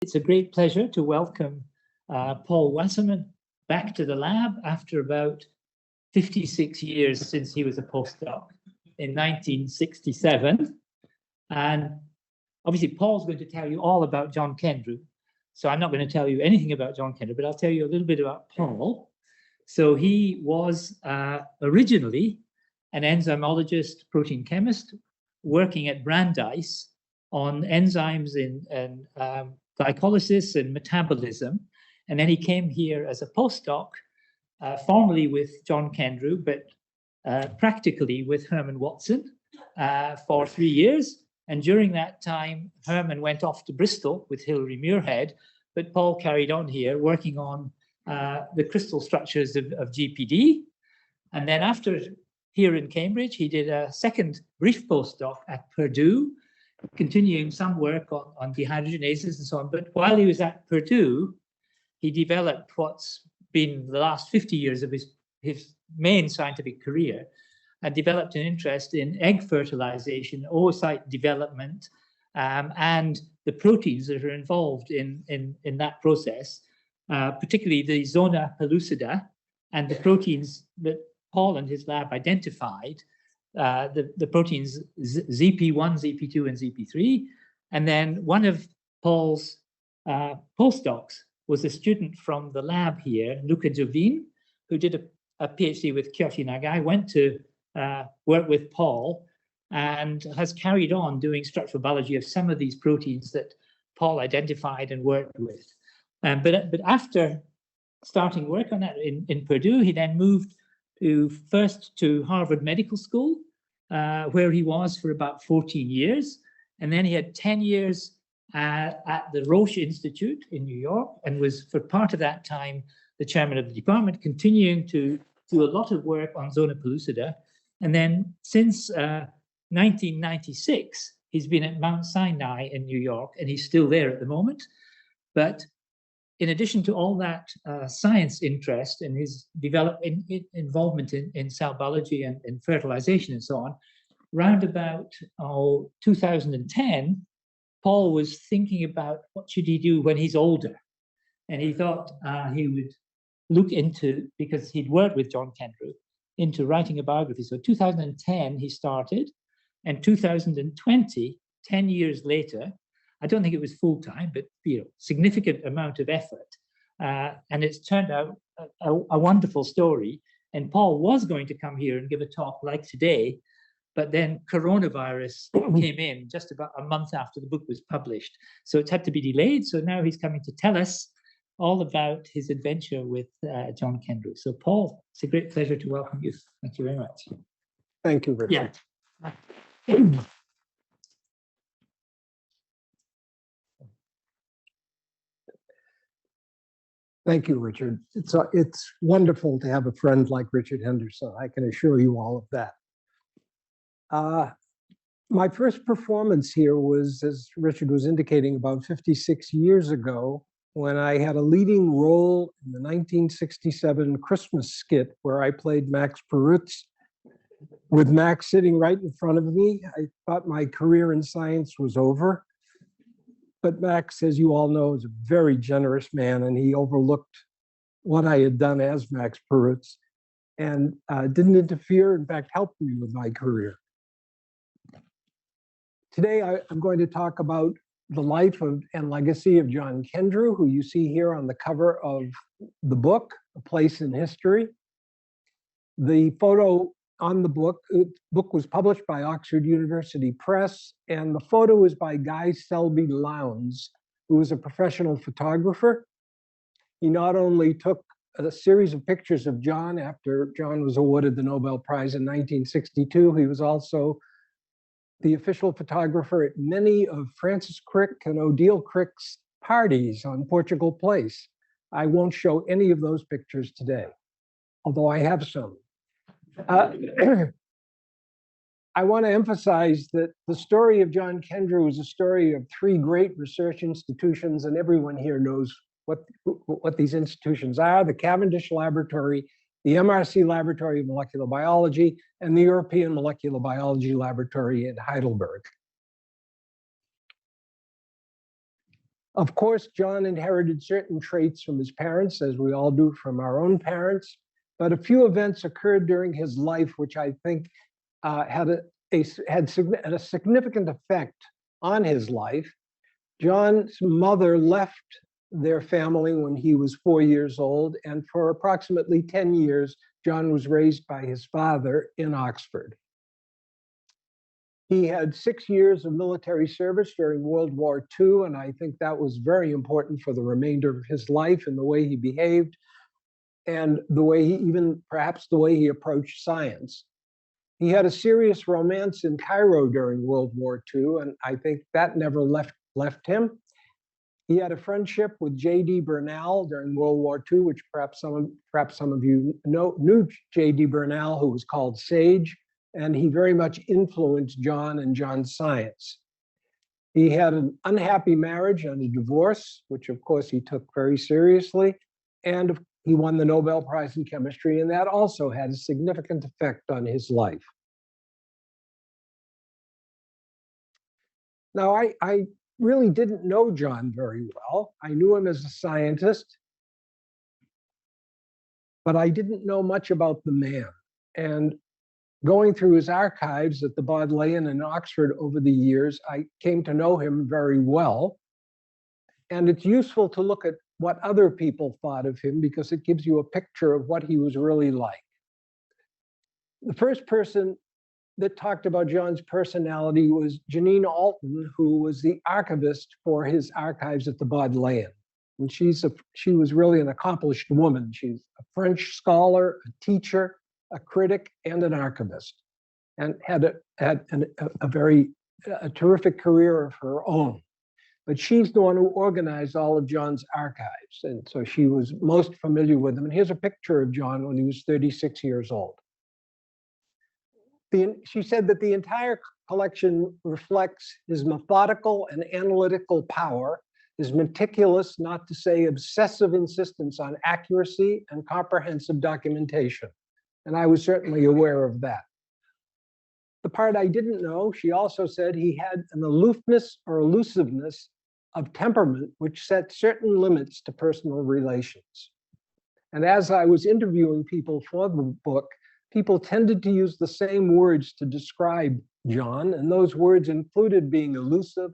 It's a great pleasure to welcome Paul Wassarman back to the lab after about 56 years since he was a postdoc in 1967. And obviously, Paul's going to tell you all about John Kendrew. So I'm not going to tell you anything about John Kendrew, but I'll tell you a little bit about Paul. So he was originally an enzymologist, protein chemist, working at Brandeis on enzymes in glycolysis and metabolism. And then he came here as a postdoc, formally with John Kendrew, but practically with Herman Watson for 3 years. And during that time, Herman went off to Bristol with Hilary Muirhead, but Paul carried on here working on the crystal structures of GPD. And then after here in Cambridge, he did a second brief postdoc at Purdue, continuing some work on dehydrogenases and so on. But while he was at Purdue, he developed what's been the last 50 years of his main scientific career, and developed an interest in egg fertilization, oocyte development, and the proteins that are involved in that process, particularly the zona pellucida and the proteins that Paul and his lab identified, the proteins ZP1, ZP2, and ZP3. And then one of Paul's postdocs was a student from the lab here, Luca Giovin, who did a PhD with Kyoshi Nagai, went to work with Paul, and has carried on doing structural biology of some of these proteins that Paul identified and worked with. But after starting work on that in Purdue, he then moved first to Harvard Medical School, where he was for about 14 years. And then he had 10 years at the Roche Institute in New York, and was, for part of that time, the chairman of the department, continuing to do a lot of work on zona pellucida. And then since 1996, he's been at Mount Sinai in New York, and he's still there at the moment. But in addition to all that science interest and his involvement in cell biology and in fertilization and so on, round about 2010, Paul was thinking about what should he do when he's older. And he thought he would look into, because he'd worked with John Kendrew, into writing a biography. So 2010 he started, and 2020, 10 years later, I don't think it was full time, but significant amount of effort. And it's turned out a wonderful story. And Paul was going to come here and give a talk like today, but then coronavirus came in just about a month after the book was published. So it's had to be delayed. So now he's coming to tell us all about his adventure with John Kendrew. So Paul, it's a great pleasure to welcome you. Thank you very much. Thank you, Richard. Yeah. Thank you, Richard. It's wonderful to have a friend like Richard Henderson. I can assure you all of that. My first performance here was, as Richard was indicating, about 56 years ago, when I had a leading role in the 1967 Christmas skit where I played Max Perutz, with Max sitting right in front of me. I thought my career in science was over. But Max, as you all know, is a very generous man, and he overlooked what I had done as Max Perutz and didn't interfere, in fact, helped me with my career. Today, I'm going to talk about the life and legacy of John Kendrew, who you see here on the cover of the book, A Place in History. The photo on the book was published by Oxford University Press, and the photo is by Guy Selby Lowndes, who was a professional photographer. He not only took a series of pictures of John after John was awarded the Nobel Prize in 1962, he was also the official photographer at many of Francis Crick and Odile Crick's parties on Portugal Place. I won't show any of those pictures today, although I have some. I want to emphasize that the story of John Kendrew is a story of three great research institutions, and everyone here knows what these institutions are: the Cavendish Laboratory, the MRC Laboratory of Molecular Biology, and the European Molecular Biology Laboratory in Heidelberg. Of course, John inherited certain traits from his parents, as we all do from our own parents, but a few events occurred during his life which I think had a significant effect on his life. John's mother left their family when he was 4 years old, and for approximately 10 years, John was raised by his father in Oxford. He had 6 years of military service during World War II, and I think that was very important for the remainder of his life and the way he behaved, and the way perhaps the way he approached science. He had a serious romance in Cairo during World War II, and I think that never left him. He had a friendship with J.D. Bernal during World War II, which perhaps some of you knew J.D. Bernal, who was called Sage, and he very much influenced John and John's science. He had an unhappy marriage and a divorce, which of course he took very seriously, and he won the Nobel Prize in chemistry, and that also had a significant effect on his life. Now, I really didn't know John very well. I knew him as a scientist, but I didn't know much about the man. And going through his archives at the Bodleian in Oxford over the years, I came to know him very well. And it's useful to look at what other people thought of him because it gives you a picture of what he was really like. The first person that talked about John's personality was Janine Alton, who was the archivist for his archives at the Bodleian. And she was really an accomplished woman. She's a French scholar, a teacher, a critic, and an archivist, and had a terrific career of her own. But she's the one who organized all of John's archives, and so she was most familiar with him. And here's a picture of John when he was 36 years old. She said that the entire collection reflects his methodical and analytical power, his meticulous, not to say obsessive insistence on accuracy and comprehensive documentation. And I was certainly aware of that. The part I didn't know, she also said he had an aloofness or elusiveness of temperament, which set certain limits to personal relations. And as I was interviewing people for the book, people tended to use the same words to describe John, and those words included being elusive,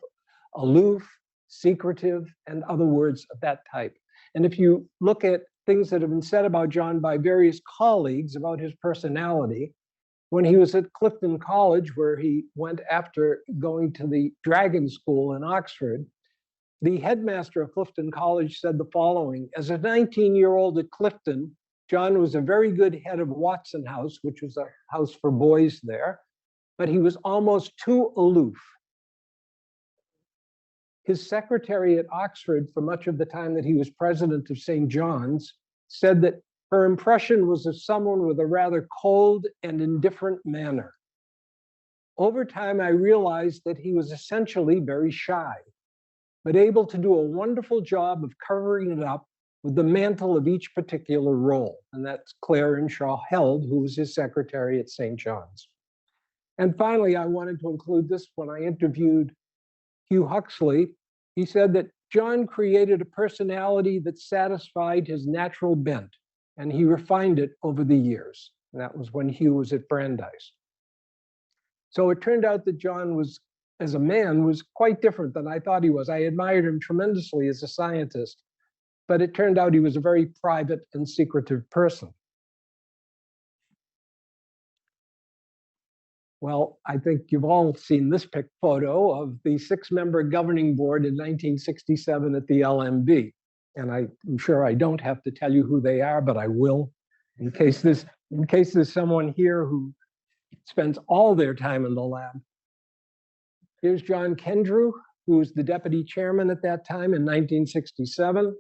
aloof, secretive, and other words of that type. And if you look at things that have been said about John by various colleagues about his personality, when he was at Clifton College, where he went after going to the Dragon School in Oxford, the headmaster of Clifton College said the following: as a 19-year-old at Clifton, John was a very good head of Watson House, which was a house for boys there, but he was almost too aloof. His secretary at Oxford, for much of the time that he was president of St. John's, said that her impression was of someone with a rather cold and indifferent manner. Over time, I realized that he was essentially very shy, but able to do a wonderful job of covering it up with the mantle of each particular role. And that's Claire Inshaw Held, who was his secretary at St. John's. And finally, I wanted to include this when I interviewed Hugh Huxley. He said that John created a personality that satisfied his natural bent, and he refined it over the years. And that was when Hugh was at Brandeis. So it turned out that John was, as a man, was quite different than I thought he was. I admired him tremendously as a scientist, but it turned out he was a very private and secretive person. Well, I think you've all seen this photo of the 6-member governing board in 1967 at the LMB. And I'm sure I don't have to tell you who they are, but I will, in case there's someone here who spends all their time in the lab. Here's John Kendrew, who was the deputy chairman at that time in 1967.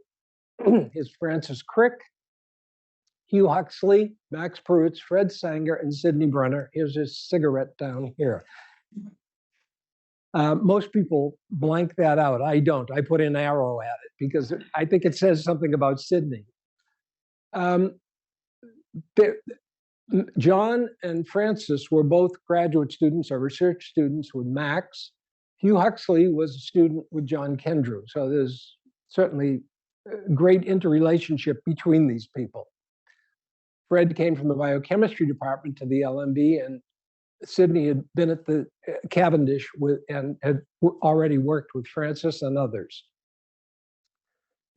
Here's Francis Crick, Hugh Huxley, Max Perutz, Fred Sanger, and Sidney Brenner. Here's his cigarette down here. Most people blank that out. I don't. I put an arrow at it because I think it says something about Sidney. John and Francis were both graduate students or research students with Max. Hugh Huxley was a student with John Kendrew, so there's certainly a great interrelationship between these people. Fred came from the biochemistry department to the LMB, and Sidney had been at the Cavendish and had already worked with Francis and others.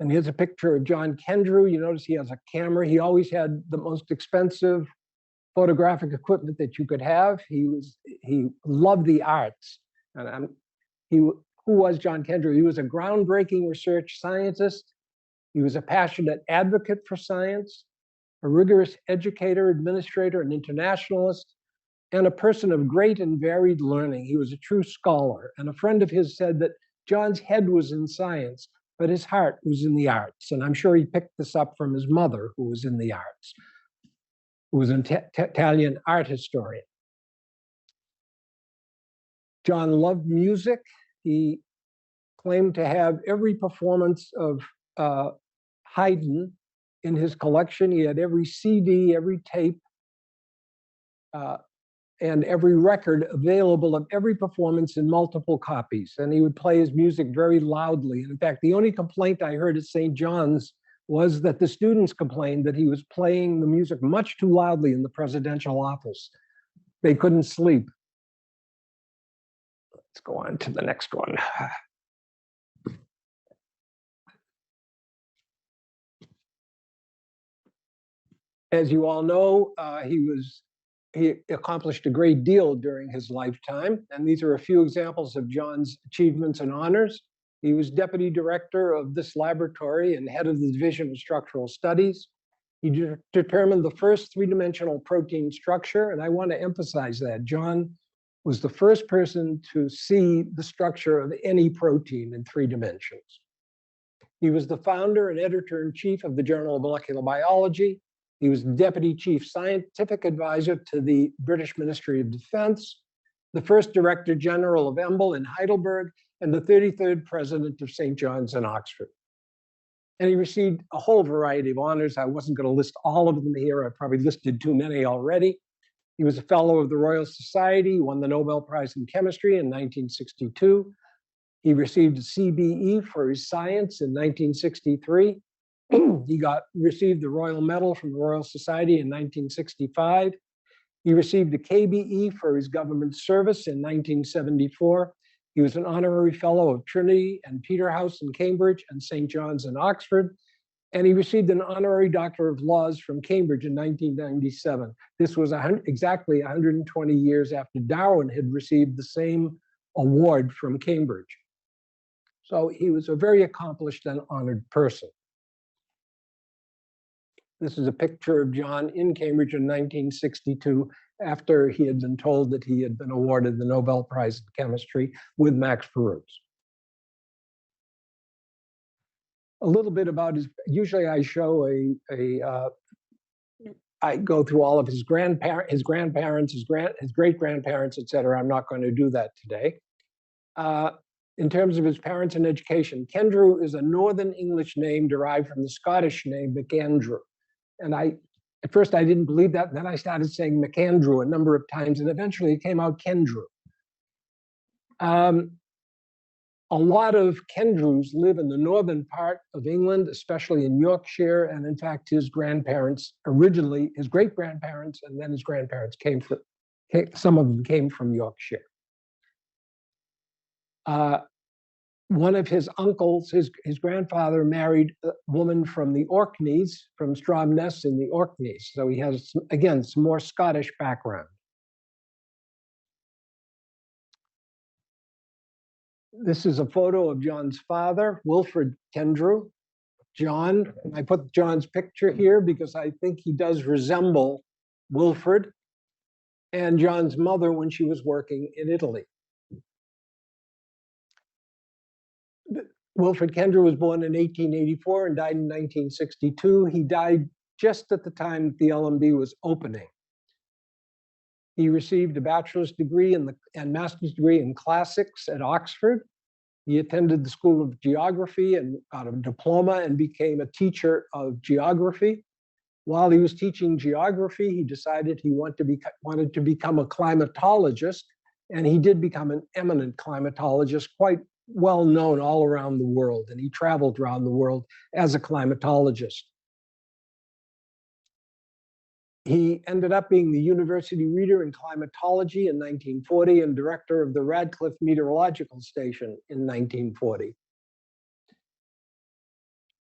And here's a picture of John Kendrew. You notice he has a camera. He always had the most expensive photographic equipment that you could have. He loved the arts. And who was John Kendrew? He was a groundbreaking research scientist. He was a passionate advocate for science, a rigorous educator, administrator, and internationalist, and a person of great and varied learning. He was a true scholar. And a friend of his said that John's head was in science, but his heart was in the arts. And I'm sure he picked this up from his mother, who was in the arts, who was an Italian art historian. John loved music. He claimed to have every performance of Haydn in his collection. He had every CD, every tape, and every record available of every performance in multiple copies. And he would play his music very loudly. And in fact, the only complaint I heard at St. John's was that the students complained that he was playing the music much too loudly in the presidential office. They couldn't sleep. Let's go on to the next one. As you all know, he accomplished a great deal during his lifetime, and these are a few examples of John's achievements and honors. He was deputy director of this laboratory and head of the Division of Structural Studies. He determined the first three-dimensional protein structure, and I want to emphasize that. John was the first person to see the structure of any protein in 3 dimensions. He was the founder and editor-in-chief of the Journal of Molecular Biology. He was deputy chief scientific advisor to the British Ministry of Defense, the first director general of EMBL in Heidelberg, and the 33rd president of St. John's in Oxford. And he received a whole variety of honors. I wasn't going to list all of them here. I probably listed too many already. He was a fellow of the Royal Society, won the Nobel Prize in Chemistry in 1962. He received a CBE for his science in 1963. He received the Royal Medal from the Royal Society in 1965. He received a KBE for his government service in 1974. He was an honorary fellow of Trinity and Peterhouse in Cambridge and St. John's in Oxford. And he received an honorary Doctor of Laws from Cambridge in 1997. This was exactly 120 years after Darwin had received the same award from Cambridge. So he was a very accomplished and honored person. This is a picture of John in Cambridge in 1962, after he had been told that he had been awarded the Nobel Prize in Chemistry with Max Perutz. A little bit about usually I show I go through all of his grandparents, his great-grandparents, et cetera. I'm not going to do that today. In terms of his parents and education, Kendrew is a Northern English name derived from the Scottish name MacAndrew. And at first I didn't believe that, and then I started saying MacAndrew a number of times, and eventually it came out Kendrew. A lot of Kendrews live in the northern part of England, especially in Yorkshire, and in fact, his grandparents, originally his great-grandparents, and then his grandparents some of them came from Yorkshire. One of his uncles, his grandfather married a woman from the Orkneys, from Stromness in the Orkneys. So he has, again, some more Scottish background. This is a photo of John's father, Wilfred Kendrew. John, I put John's picture here because I think he does resemble Wilfred and John's mother when she was working in Italy. Wilfred Kendrew was born in 1884 and died in 1962. He died just at the time the LMB was opening. He received a bachelor's degree and master's degree in classics at Oxford. He attended the School of Geography and got a diploma and became a teacher of geography. While he was teaching geography, he decided he wanted to become a climatologist And he did become an eminent climatologist, quite well known all around the world. And he traveled around the world as a climatologist. He ended up being the university reader in climatology in 1940 and director of the Radcliffe Meteorological Station in 1940.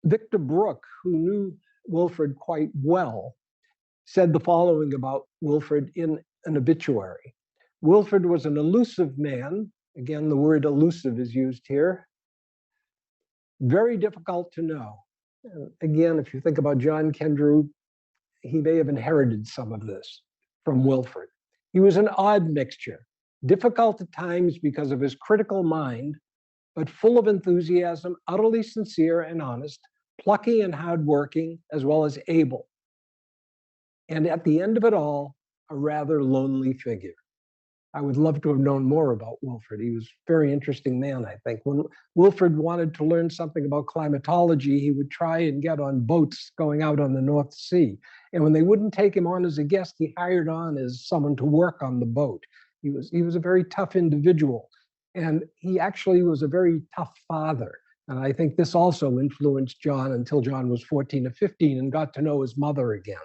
Victor Brooke, who knew Wilfrid quite well, said the following about Wilfrid in an obituary. Wilfrid was an elusive man. Again, the word elusive is used here. Very difficult to know. Again, if you think about John Kendrew, he may have inherited some of this from Wilfrid. He was an odd mixture, difficult at times because of his critical mind, but full of enthusiasm, utterly sincere and honest, plucky and hardworking, as well as able. And at the end of it all, a rather lonely figure. I would love to have known more about Wilfrid. He was a very interesting man, I think. When Wilfrid wanted to learn something about climatology, he would try and get on boats going out on the North Sea. And when they wouldn't take him on as a guest, he hired on as someone to work on the boat. He was a very tough individual. And he actually was a very tough father. And I think this also influenced John until John was 14 or 15 and got to know his mother again.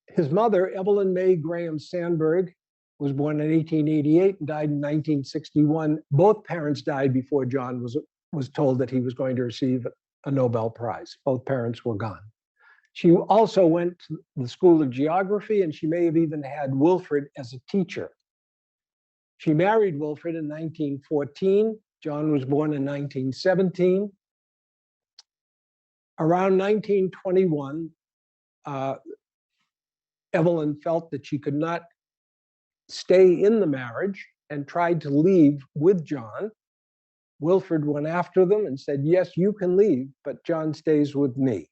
His mother, Evelyn May Graham Sandberg, was born in 1888 and died in 1961. Both parents died before John was told that he was going to receive a Nobel Prize. Both parents were gone. She also went to the School of Geography, and she may have even had Wilfrid as a teacher. She married Wilfrid in 1914. John was born in 1917. Around 1921, Evelyn felt that she could not stay in the marriage and tried to leave with John. Wilfrid went after them and said, yes, you can leave, but John stays with me.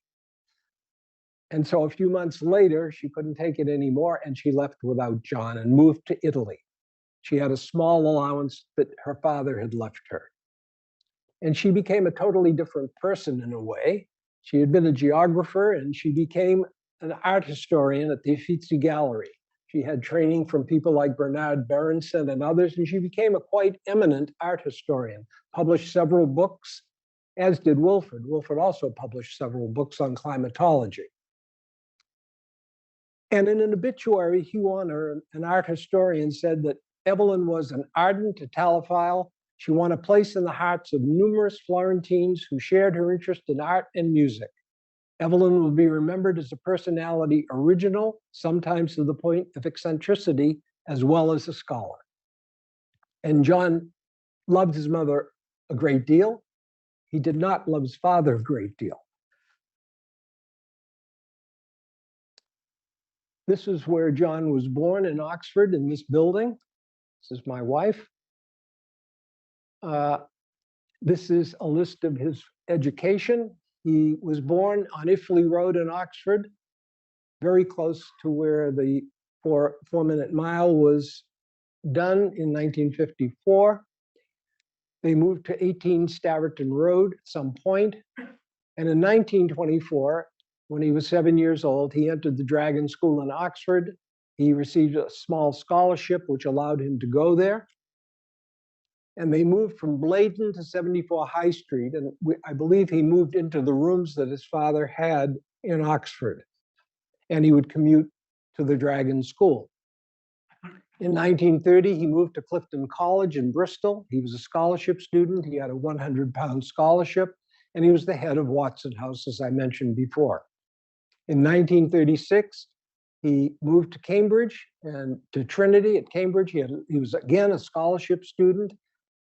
And so a few months later, she couldn't take it anymore, and she left without John and moved to Italy. She had a small allowance that her father had left her. And she became a totally different person in a way. She had been a geographer, and she became an art historian at the Uffizi Gallery. She had training from people like Bernard Berenson and others, and she became a quite eminent art historian, published several books, as did Wilfrid. Wilfrid also published several books on climatology. And in an obituary, Hugh Honor, an art historian, said that Evelyn was an ardent Italophile. She won a place in the hearts of numerous Florentines who shared her interest in art and music. Evelyn will be remembered as a personality original, sometimes to the point of eccentricity, as well as a scholar. And John loved his mother a great deal. He did not love his father a great deal. This is where John was born, in Oxford, in this building. This is my wife. This is a list of his education. He was born on Iffley Road in Oxford, very close to where the 4-minute mile was done in 1954. They moved to 18 Staverton Road at some point. And in 1924, when he was 7 years old, he entered the Dragon School in Oxford. He received a small scholarship, which allowed him to go there. And they moved from Blaydon to 74 High Street. And I believe he moved into the rooms that his father had in Oxford. And he would commute to the Dragon School. In 1930, he moved to Clifton College in Bristol. He was a scholarship student. He had a 100-pound scholarship. And he was the head of Watson House, as I mentioned before. In 1936, he moved to Cambridge and to Trinity at Cambridge. He was, again, a scholarship student,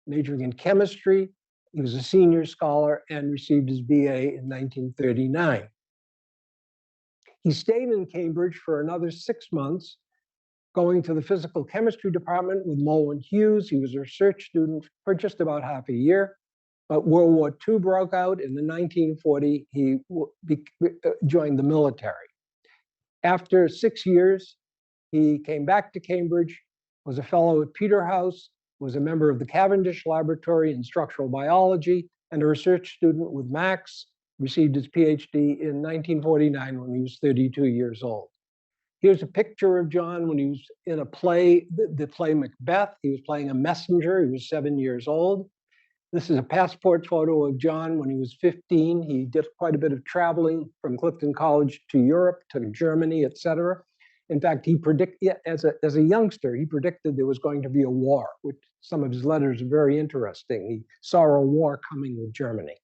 majoring in chemistry. He was a senior scholar and received his BA in 1939. He stayed in Cambridge for another 6 months, going to the physical chemistry department with Mulwin Hughes. He was a research student for just about half a year. But World War II broke out, and in 1940, he joined the military. After 6 years, he came back to Cambridge, was a fellow at Peterhouse, was a member of the Cavendish Laboratory in structural biology, and a research student with Max, received his PhD in 1949 when he was 32 years old. Here's a picture of John when he was in a play, the play Macbeth. He was playing a messenger. He was 7 years old. This is a passport photo of John when he was 15. He did quite a bit of traveling from Clifton College to Europe, to Germany, etc. In fact, he predicted, as a youngster, he predicted there was going to be a war, which some of his letters are very interesting. He saw a war coming with Germany.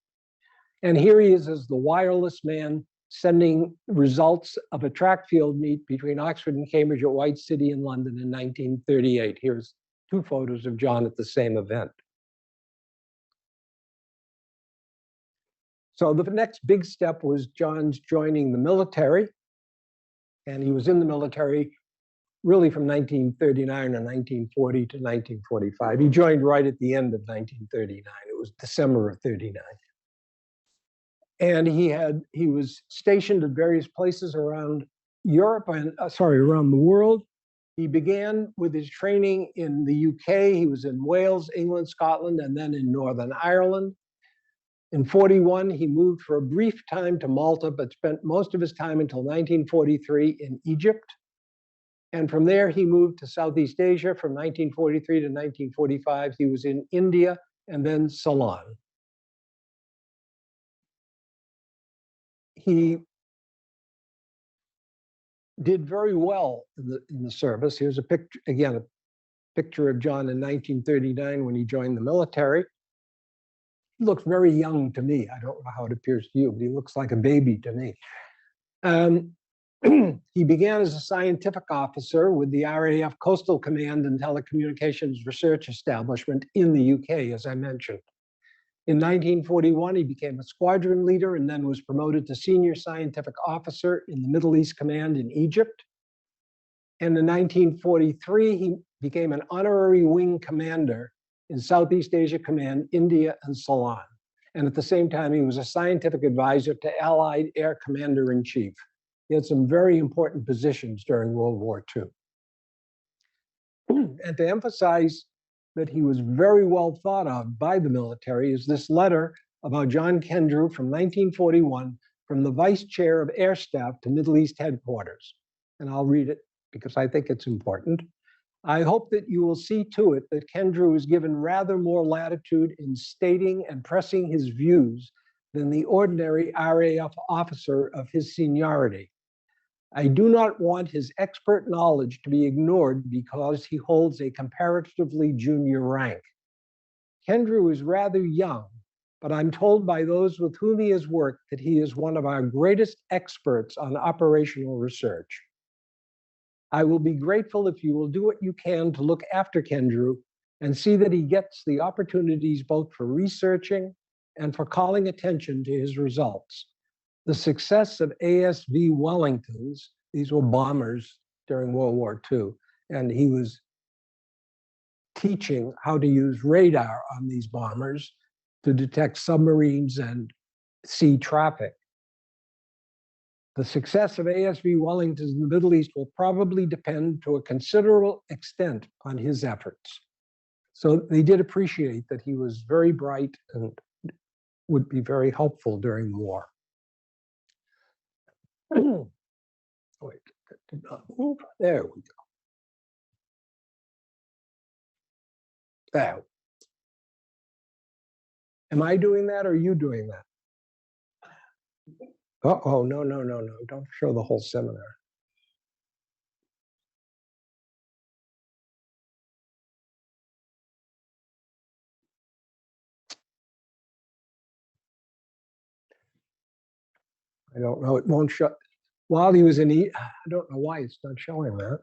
And here he is as the wireless man sending results of a track field meet between Oxford and Cambridge at White City in London in 1938. Here's 2 photos of John at the same event. So the next big step was John's joining the military. And he was in the military really from 1939 or 1940 to 1945. He joined right at the end of 1939. It was December of 39. And he was stationed at various places around Europe and around the world. He began with his training in the UK. He was in Wales, England, Scotland, and then in Northern Ireland. In 41, he moved for a brief time to Malta, but spent most of his time until 1943 in Egypt. And from there, he moved to Southeast Asia. From 1943 to 1945, he was in India and then Ceylon. He did very well in the service. Here's a picture, again, a picture of John in 1939 when he joined the military. He looks very young to me. I don't know how it appears to you, but he looks like a baby to me. He began as a scientific officer with the RAF Coastal Command and Telecommunications Research Establishment in the UK, as I mentioned. In 1941, he became a squadron leader and then was promoted to senior scientific officer in the Middle East Command in Egypt. And in 1943, he became an honorary wing commander in Southeast Asia Command, India, and Ceylon. And at the same time, he was a scientific advisor to Allied Air Commander-in-Chief. He had some very important positions during World War II. And to emphasize that he was very well thought of by the military is this letter about John Kendrew from 1941 from the Vice Chair of Air Staff to Middle East Headquarters. And I'll read it because I think it's important. I hope that you will see to it that Kendrew is given rather more latitude in stating and pressing his views than the ordinary RAF officer of his seniority. I do not want his expert knowledge to be ignored because he holds a comparatively junior rank. Kendrew is rather young, but I'm told by those with whom he has worked that he is one of our greatest experts on operational research. I will be grateful if you will do what you can to look after Kendrew and see that he gets the opportunities both for researching and for calling attention to his results. The success of ASV Wellingtons, these were bombers during World War II, and he was teaching how to use radar on these bombers to detect submarines and sea traffic. The success of ASV Wellingtons in the Middle East will probably depend to a considerable extent on his efforts. So they did appreciate that he was very bright and would be very helpful during the war. Wait, that did not move. There we go. There. Am I doing that or are you doing that? Uh-oh, no. Don't show the whole seminar. I don't know, it won't show. While he was in, I don't know why it's not showing that.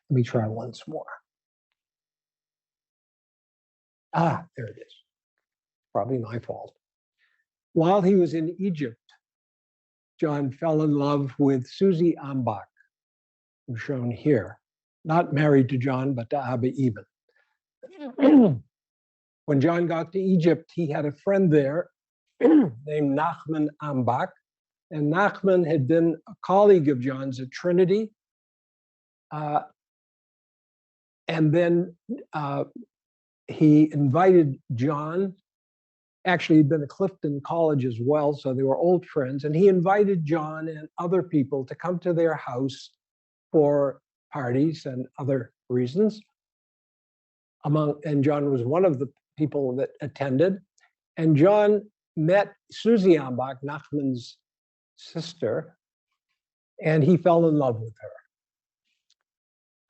Let me try once more. Ah, there it is. Probably my fault. While he was in Egypt, John fell in love with Susie Ambach, who's shown here. Not married to John, but to Abba Eben. When John got to Egypt, he had a friend there named Nachman Ambach. And Nachman had been a colleague of John's at Trinity. And then he invited John. Actually, he'd been at Clifton College as well, so they were old friends. And he invited John and other people to come to their house for parties and other reasons. And John was one of the people that attended. And John met Susie Ambach, Nachman's sister, and he fell in love with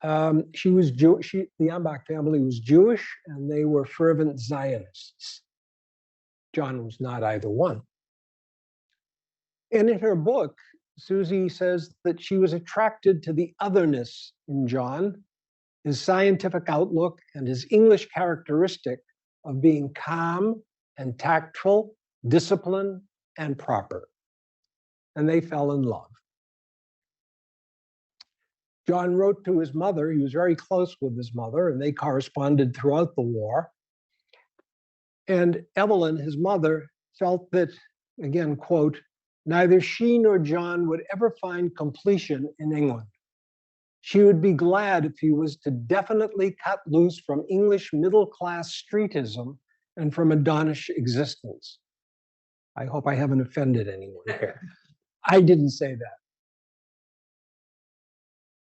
her. She was Jewish. The Ambach family was Jewish, and they were fervent Zionists. John was not either one. And in her book, Susie says that she was attracted to the otherness in John, his scientific outlook, and his English characteristic of being calm and tactful, disciplined, and proper. And they fell in love. John wrote to his mother. He was very close with his mother, and they corresponded throughout the war. And Evelyn, his mother, felt that, again, quote, neither she nor John would ever find completion in England. She would be glad if he was to definitely cut loose from English middle-class streetism and from a Donish existence. I hope I haven't offended anyone here. I didn't say that.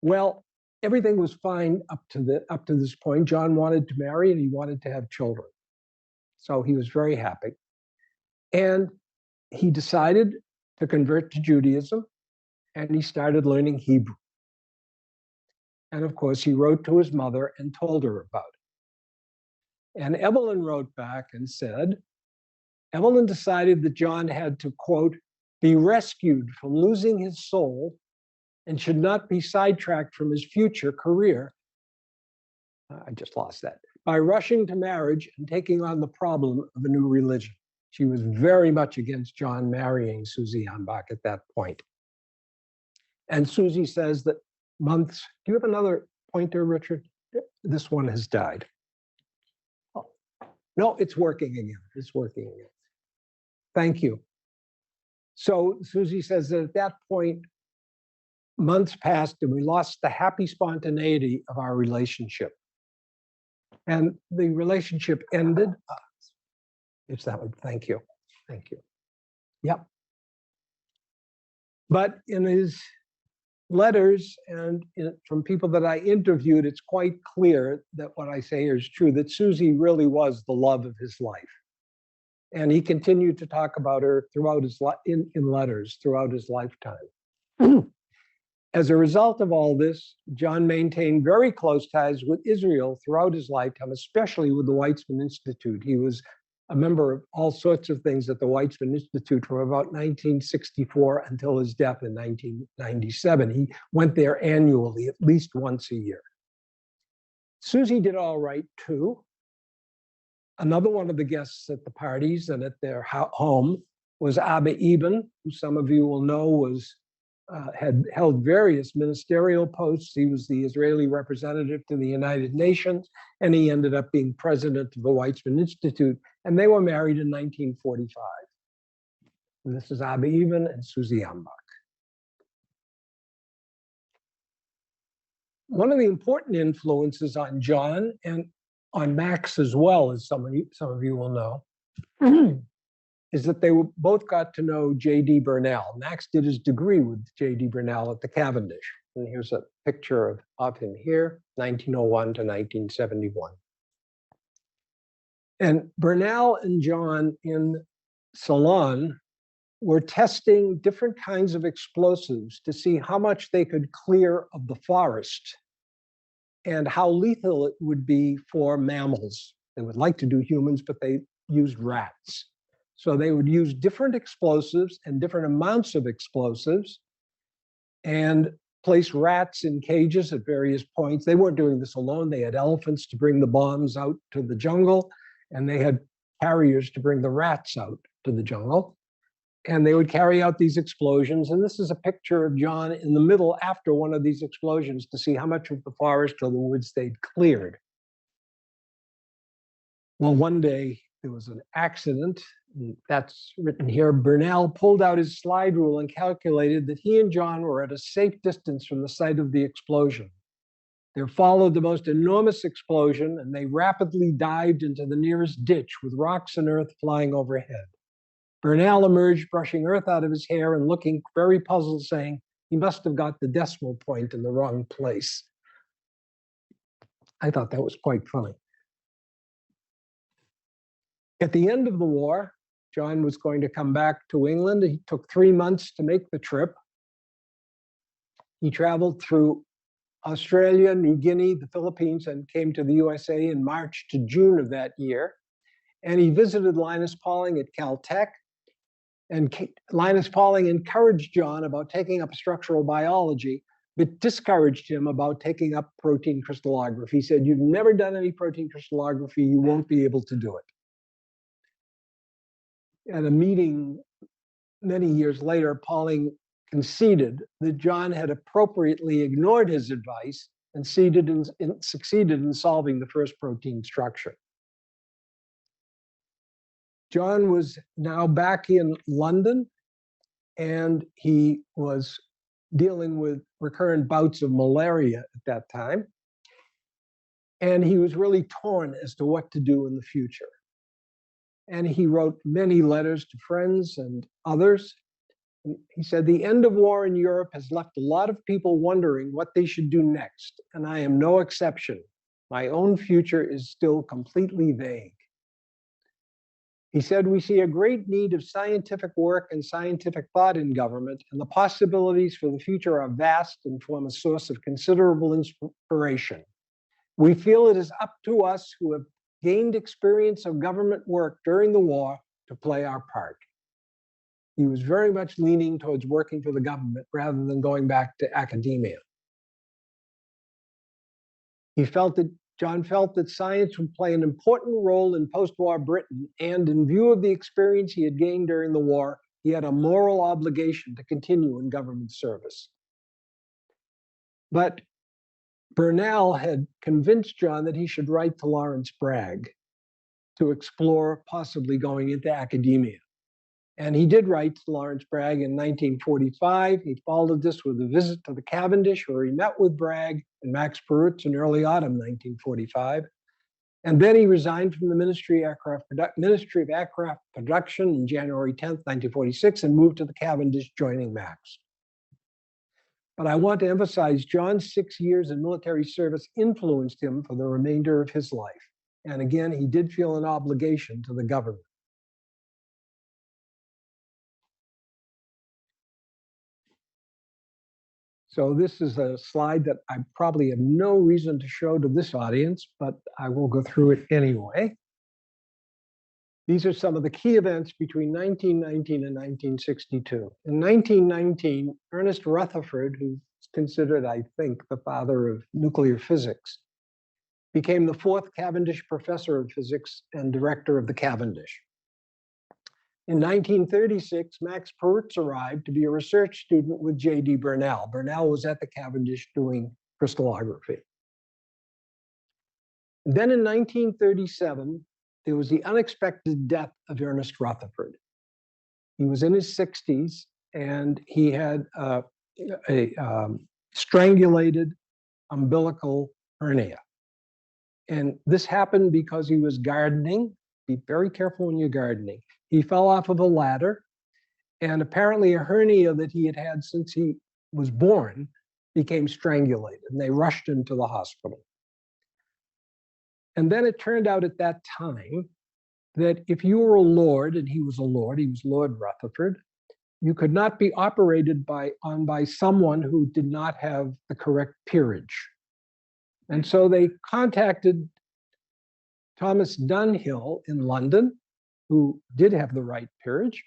Well, everything was fine up to this point. John wanted to marry and he wanted to have children. So he was very happy. And he decided to convert to Judaism, and he started learning Hebrew. And of course, he wrote to his mother and told her about it. And Evelyn wrote back and said, Evelyn decided that John had to, quote, be rescued from losing his soul and should not be sidetracked from his future career. I just lost that. By rushing to marriage and taking on the problem of a new religion. She was very much against John marrying Susie Ambach at that point. And Susie says that months, do you have another pointer, Richard? This one has died. Oh, no, it's working again. It's working again. Thank you. So Susie says that at that point, months passed and we lost the happy spontaneity of our relationship. And the relationship ended. It's that one. Thank you. Thank you. Yep. But in his letters and from people that I interviewed, it's quite clear that what I say here is true, that Susie really was the love of his life. And he continued to talk about her throughout his in letters throughout his lifetime. As a result of all this, John maintained very close ties with Israel throughout his lifetime, especially with the Weizmann Institute. He was a member of all sorts of things at the Weizmann Institute from about 1964 until his death in 1997. He went there annually, at least once a year. Susie did all right, too. Another one of the guests at the parties and at their home was Abba Eban, who some of you will know was had held various ministerial posts. He was the Israeli representative to the United Nations, and he ended up being president of the Weizmann Institute, and they were married in 1945. And this is Abba Eban and Susie Ambach. One of the important influences on John and on Max as well, as some of you will know, is that they both got to know J.D. Burnell. Max did his degree with J.D. Burnell at the Cavendish. And here's a picture of him here, 1901 to 1971. And Burnell and John in Ceylon were testing different kinds of explosives to see how much they could clear of the forest and how lethal it would be for mammals. They would like to do humans, but they used rats. So they would use different explosives and different amounts of explosives and place rats in cages at various points. They weren't doing this alone. They had elephants to bring the bombs out to the jungle, and they had carriers to bring the rats out to the jungle. And they would carry out these explosions. And this is a picture of John in the middle after one of these explosions to see how much of the forest or the woods they'd cleared. Well, one day there was an accident. That's written here. Burnell pulled out his slide rule and calculated that he and John were at a safe distance from the site of the explosion. There followed the most enormous explosion, and they rapidly dived into the nearest ditch with rocks and earth flying overhead. Burnell emerged, brushing earth out of his hair and looking very puzzled, saying, He must have got the decimal point in the wrong place. I thought that was quite funny. At the end of the war, John was going to come back to England. He took 3 months to make the trip. He traveled through Australia, New Guinea, the Philippines, and came to the USA in March to June of that year. And he visited Linus Pauling at Caltech. And Linus Pauling encouraged John about taking up structural biology, but discouraged him about taking up protein crystallography. He said, "You've never done any protein crystallography, you won't be able to do it." At a meeting many years later, Pauling conceded that John had appropriately ignored his advice and succeeded in solving the first protein structure. John was now back in London, and he was dealing with recurrent bouts of malaria at that time. And he was really torn as to what to do in the future. And he wrote many letters to friends and others. He said, "The end of war in Europe has left a lot of people wondering what they should do next, and I am no exception. My own future is still completely vague." He said, "We see a great need of scientific work and scientific thought in government, and the possibilities for the future are vast and form a source of considerable inspiration. We feel it is up to us who have gained experience of government work during the war to play our part." He was very much leaning towards working for the government rather than going back to academia. John felt that science would play an important role in post-war Britain, and in view of the experience he had gained during the war, he had a moral obligation to continue in government service. But Burnell had convinced John that he should write to Lawrence Bragg to explore possibly going into academia. And he did write to Lawrence Bragg in 1945. He followed this with a visit to the Cavendish, where he met with Bragg and Max Perutz in early autumn 1945. And then he resigned from the Ministry of Aircraft Production on January 10th, 1946, and moved to the Cavendish, joining Max. But I want to emphasize John's 6 years in military service influenced him for the remainder of his life. And again, he did feel an obligation to the government. So this is a slide that I probably have no reason to show to this audience, but I will go through it anyway. These are some of the key events between 1919 and 1962. In 1919, Ernest Rutherford, who's considered, I think, the father of nuclear physics, became the 4th Cavendish Professor of Physics and director of the Cavendish. In 1936, Max Perutz arrived to be a research student with J.D. Burnell. Burnell was at the Cavendish doing crystallography. Then in 1937, there was the unexpected death of Ernest Rutherford. He was in his 60s, and he had a strangulated umbilical hernia. And this happened because he was gardening. Be very careful when you're gardening. He fell off of a ladder, and apparently a hernia that he had had since he was born became strangulated, and they rushed him to the hospital. And then it turned out at that time that if you were a lord, and he was Lord Rutherford, you could not be operated on by someone who did not have the correct peerage. And so they contacted Thomas Dunhill in London, who did have the right peerage,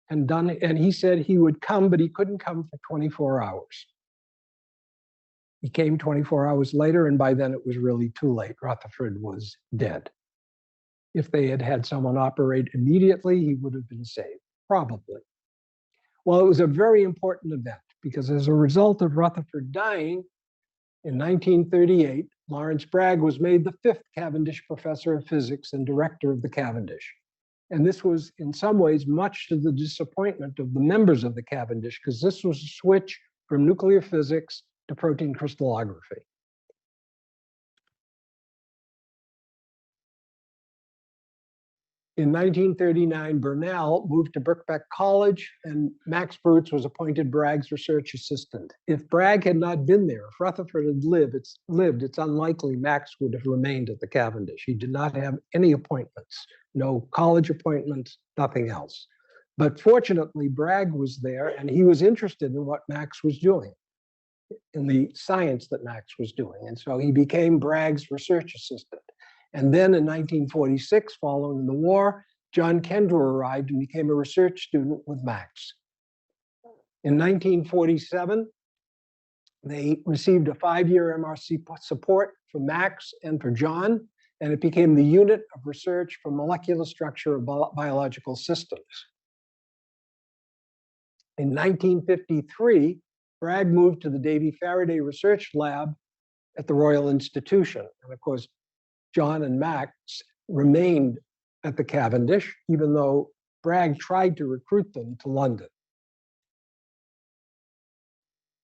and he said he would come, but he couldn't come for 24 hours. He came 24 hours later, and by then it was really too late. Rutherford was dead. If they had had someone operate immediately, he would have been saved, probably. Well, it was a very important event, because as a result of Rutherford dying in 1938, Lawrence Bragg was made the 5th Cavendish Professor of Physics and director of the Cavendish. And this was, in some ways, much to the disappointment of the members of the Cavendish, because this was a switch from nuclear physics to protein crystallography. In 1939, Burnell moved to Birkbeck College, and Max Brutz was appointed Bragg's research assistant. If Bragg had not been there, if Rutherford had lived, it's unlikely Max would have remained at the Cavendish. He did not have any appointments, no college appointments, nothing else. But fortunately, Bragg was there, and he was interested in what Max was doing, in the science that Max was doing. And so he became Bragg's research assistant. And then in 1946, following the war, John Kendrew arrived and became a research student with Max. In 1947, they received a 5-year MRC support for Max and for John, and it became the unit of research for molecular structure of biological systems. In 1953, Bragg moved to the Davy Faraday Research Lab at the Royal Institution. And of course, John and Max remained at the Cavendish, even though Bragg tried to recruit them to London.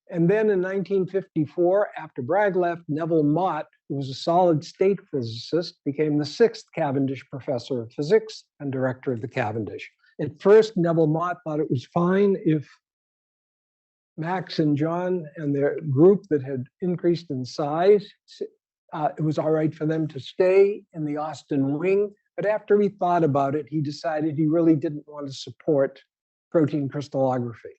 And then in 1954, after Bragg left, Neville Mott, who was a solid-state physicist, became the 6th Cavendish professor of physics and director of the Cavendish. At first, Neville Mott thought it was fine if Max and John and their group that had increased in size, it was all right for them to stay in the Austin wing. But after he thought about it, he decided he really didn't want to support protein crystallography.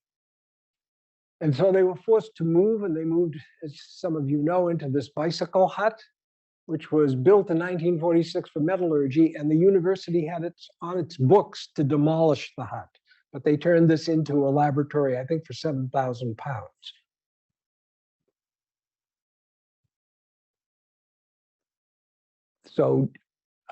And so they were forced to move, and they moved, as some of you know, into this bicycle hut, which was built in 1946 for metallurgy, and the university had it on its books to demolish the hut. But they turned this into a laboratory, I think, for 7,000 pounds. So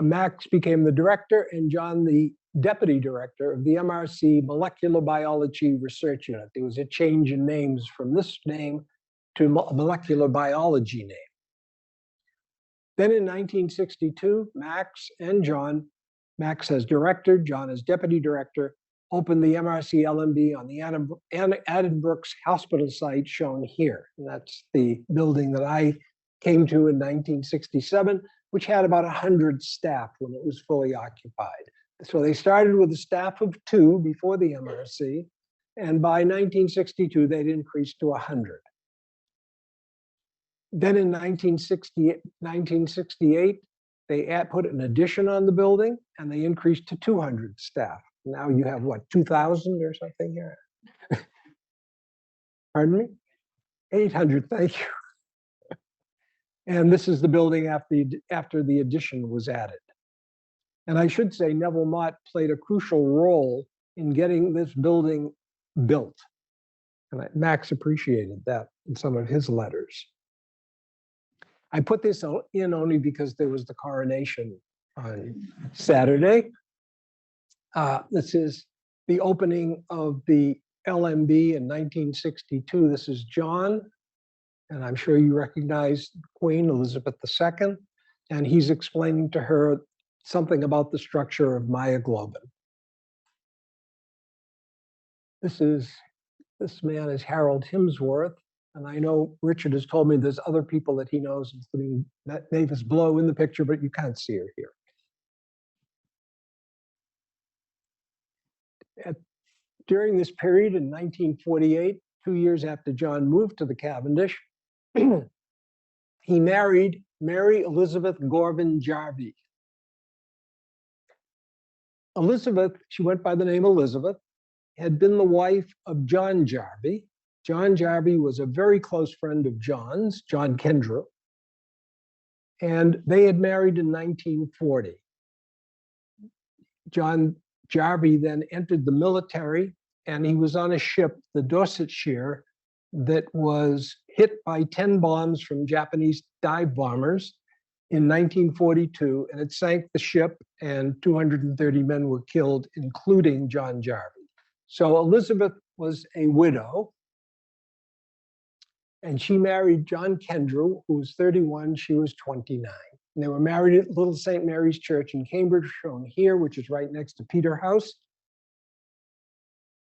Max became the director and John the deputy director of the MRC Molecular Biology Research Unit. There was a change in names from this name to molecular biology name. Then in 1962, Max and John, Max as director, John as deputy director, opened the MRC LMB on the Addenbrooke's hospital site shown here. And that's the building that I came to in 1967, which had about 100 staff when it was fully occupied. So they started with a staff of 2 before the MRC, and by 1962, they'd increased to 100. Then in 1968, they put an addition on the building, and they increased to 200 staff. Now you have, what, 2,000 or something here? Pardon me? 800, thank you. And this is the building after the addition was added. And I should say Neville Mott played a crucial role in getting this building built. And Max appreciated that in some of his letters. I put this in only because there was the coronation on Saturday. This is the opening of the LMB in 1962. This is John, and I'm sure you recognize Queen Elizabeth II, and he's explaining to her something about the structure of myoglobin. This man is Harold Himsworth, and I know Richard has told me there's other people that he knows, including Mavis Blow in the picture, but you can't see her here. During this period in 1948, 2 years after John moved to the Cavendish, he married Mary Elizabeth Gorvin Jarvie. Elizabeth, she went by the name Elizabeth, had been the wife of John Jarvie. John Jarvie was a very close friend of John's, John Kendrew, and they had married in 1940. John Jarvie then entered the military, and he was on a ship, the Dorsetshire, that was hit by 10 bombs from Japanese dive bombers in 1942, and it sank the ship, and 230 men were killed, including John Jarvie. So Elizabeth was a widow, and she married John Kendrew, who was 31, she was 29. And they were married at Little St. Mary's Church in Cambridge, shown here, which is right next to Peterhouse.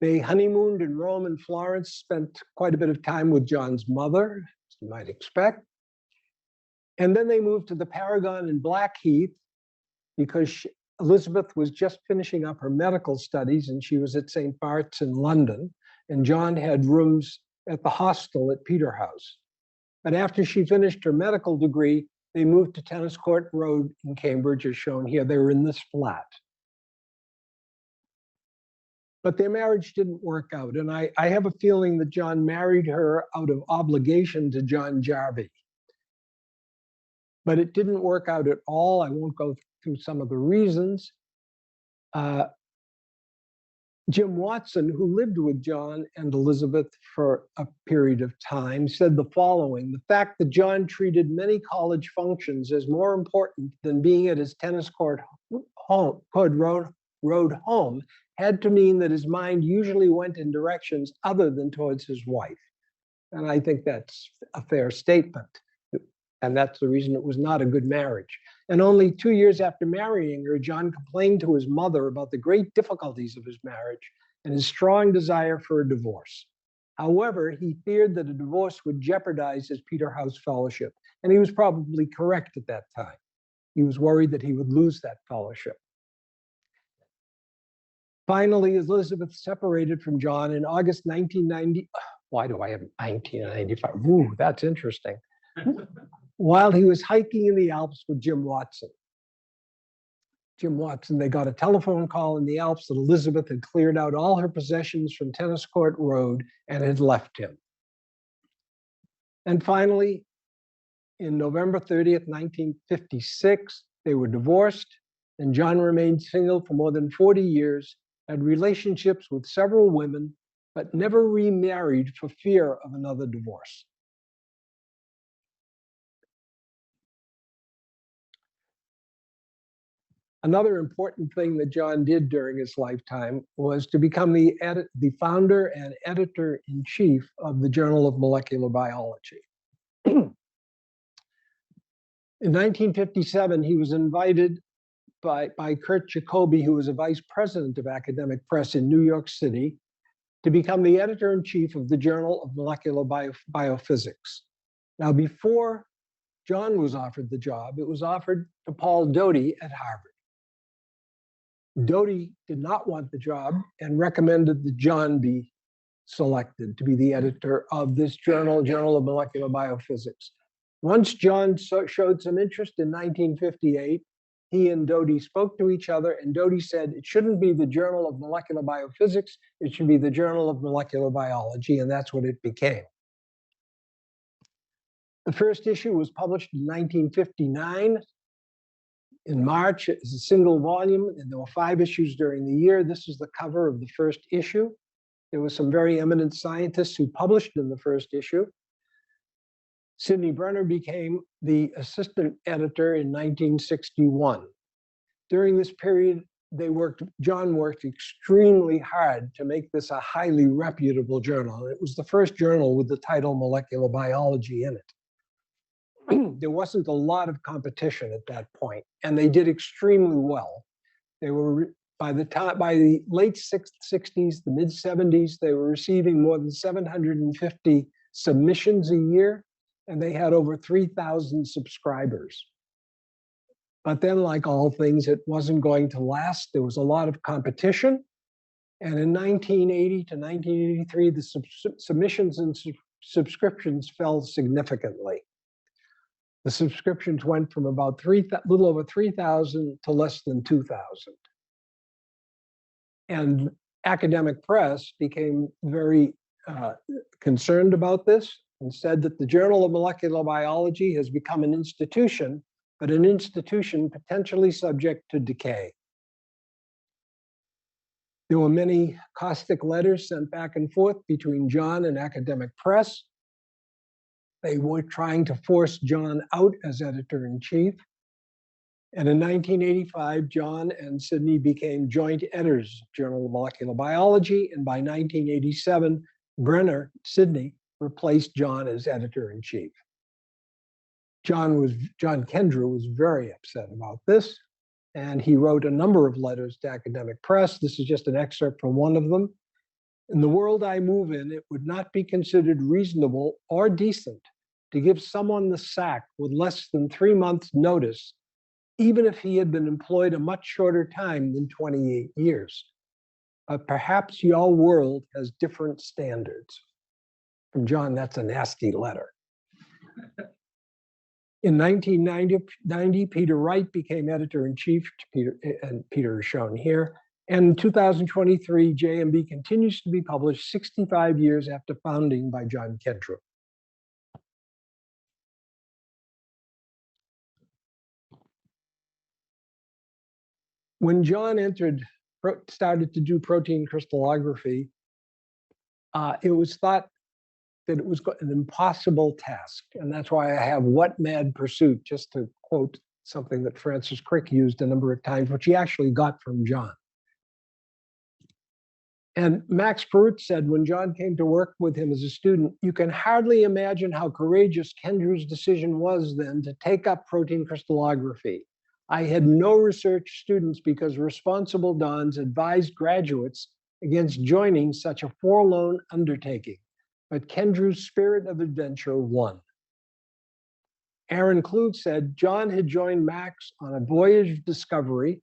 They honeymooned in Rome and Florence, spent quite a bit of time with John's mother, as you might expect. And then they moved to the Paragon in Blackheath because Elizabeth was just finishing up her medical studies, and she was at St. Bart's in London, and John had rooms at the hostel at Peterhouse. But after she finished her medical degree, they moved to Tennis Court Road in Cambridge, as shown here. They were in this flat. But their marriage didn't work out. And I have a feeling that John married her out of obligation to John Jarvie. But it didn't work out at all. I won't go through some of the reasons. Jim Watson, who lived with John and Elizabeth for a period of time, said the following: the fact that John treated many college functions as more important than being at his tennis court road home had to mean that his mind usually went in directions other than towards his wife. And I think that's a fair statement. And that's the reason it was not a good marriage. And only 2 years after marrying her, John complained to his mother about the great difficulties of his marriage and his strong desire for a divorce. However, he feared that a divorce would jeopardize his Peterhouse fellowship. And he was probably correct at that time. He was worried that he would lose that fellowship. Finally, Elizabeth separated from John in August 1990. Why do I have 1995? Ooh, that's interesting. While he was hiking in the Alps with Jim Watson. Jim Watson, they got a telephone call in the Alps that Elizabeth had cleared out all her possessions from Tennis Court Road and had left him. And finally, in November 30th, 1956, they were divorced, and John remained single for more than 40 years, had relationships with several women, but never remarried for fear of another divorce. Another important thing that John did during his lifetime was to become the founder and editor-in-chief of the Journal of Molecular Biology. In 1957, he was invited by Kurt Jacoby, who was a vice president of academic press in New York City, to become the editor-in-chief of the Journal of Molecular Biophysics. Now, before John was offered the job, it was offered to Paul Doty at Harvard. Doty did not want the job and recommended that John be selected to be the editor of this journal, Journal of Molecular Biophysics. Once John showed some interest in 1958, he and Doty spoke to each other, and Doty said it shouldn't be the Journal of Molecular Biophysics, it should be the Journal of Molecular Biology, and that's what it became. The first issue was published in 1959. In March, it's a single volume, and there were 5 issues during the year. This is the cover of the first issue. There were some very eminent scientists who published in the first issue. Sidney Brenner became the assistant editor in 1961. During this period, John worked extremely hard to make this a highly reputable journal. It was the first journal with the title Molecular Biology in it. There wasn't a lot of competition at that point, and they did extremely well. They were, by the late 60s, the mid 70s, they were receiving more than 750 submissions a year, and they had over 3,000 subscribers. But then, like all things, it wasn't going to last. There was a lot of competition. And in 1980 to 1983, the submissions and subscriptions fell significantly. The subscriptions went from about little over 3,000 to less than 2,000. And academic press became very concerned about this and said that the Journal of Molecular Biology has become an institution, but an institution potentially subject to decay. There were many caustic letters sent back and forth between John and academic press. They were trying to force John out as editor-in-chief. And in 1985, John and Sidney became joint editors of Journal of Molecular Biology. And by 1987, Sidney replaced John as editor-in-chief. John Kendrew was very upset about this, and he wrote a number of letters to academic press. This is just an excerpt from one of them. In the world I move in, it would not be considered reasonable or decent to give someone the sack with less than 3 months' notice even if he had been employed a much shorter time than 28 years. But perhaps your world has different standards. From John, that's a nasty letter. In 1990, Peter Wright became editor-in-chief, and Peter is shown here. And in 2023, JMB continues to be published 65 years after founding by John Kendrew. When John started to do protein crystallography, it was thought that it was an impossible task. And that's why I have "what mad pursuit," just to quote something that Francis Crick used a number of times, which he actually got from John. And Max Perut said, when John came to work with him as a student, "You can hardly imagine how courageous Kendrew's decision was then to take up protein crystallography. I had no research students because responsible dons advised graduates against joining such a forlorn undertaking. But Kendrew's spirit of adventure won." Aaron Klug said, "John had joined Max on a voyage of discovery,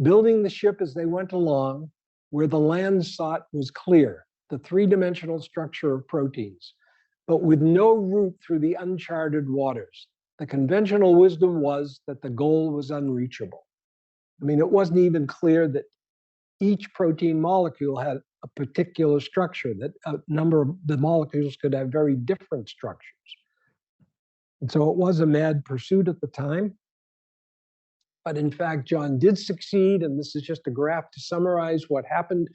building the ship as they went along, where the land sought was clear, the three-dimensional structure of proteins, but with no route through the uncharted waters. The conventional wisdom was that the goal was unreachable." I mean, it wasn't even clear that each protein molecule had a particular structure, that a number of the molecules could have very different structures. And so it was a mad pursuit at the time. But in fact, John did succeed, and this is just a graph to summarize what happened.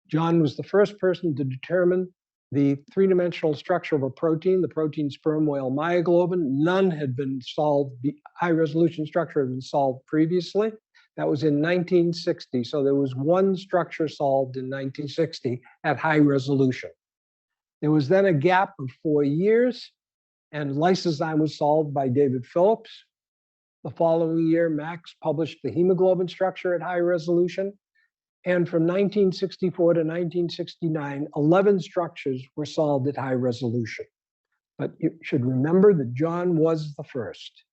John was the first person to determine the three-dimensional structure of a protein, the protein sperm whale myoglobin. None had been solved, the high-resolution structure had been solved previously. That was in 1960, so there was one structure solved in 1960 at high resolution. There was then a gap of 4 years, and lysozyme was solved by David Phillips. The following year, Max published the hemoglobin structure at high resolution. And from 1964 to 1969, 11 structures were solved at high resolution. But you should remember that John was the first.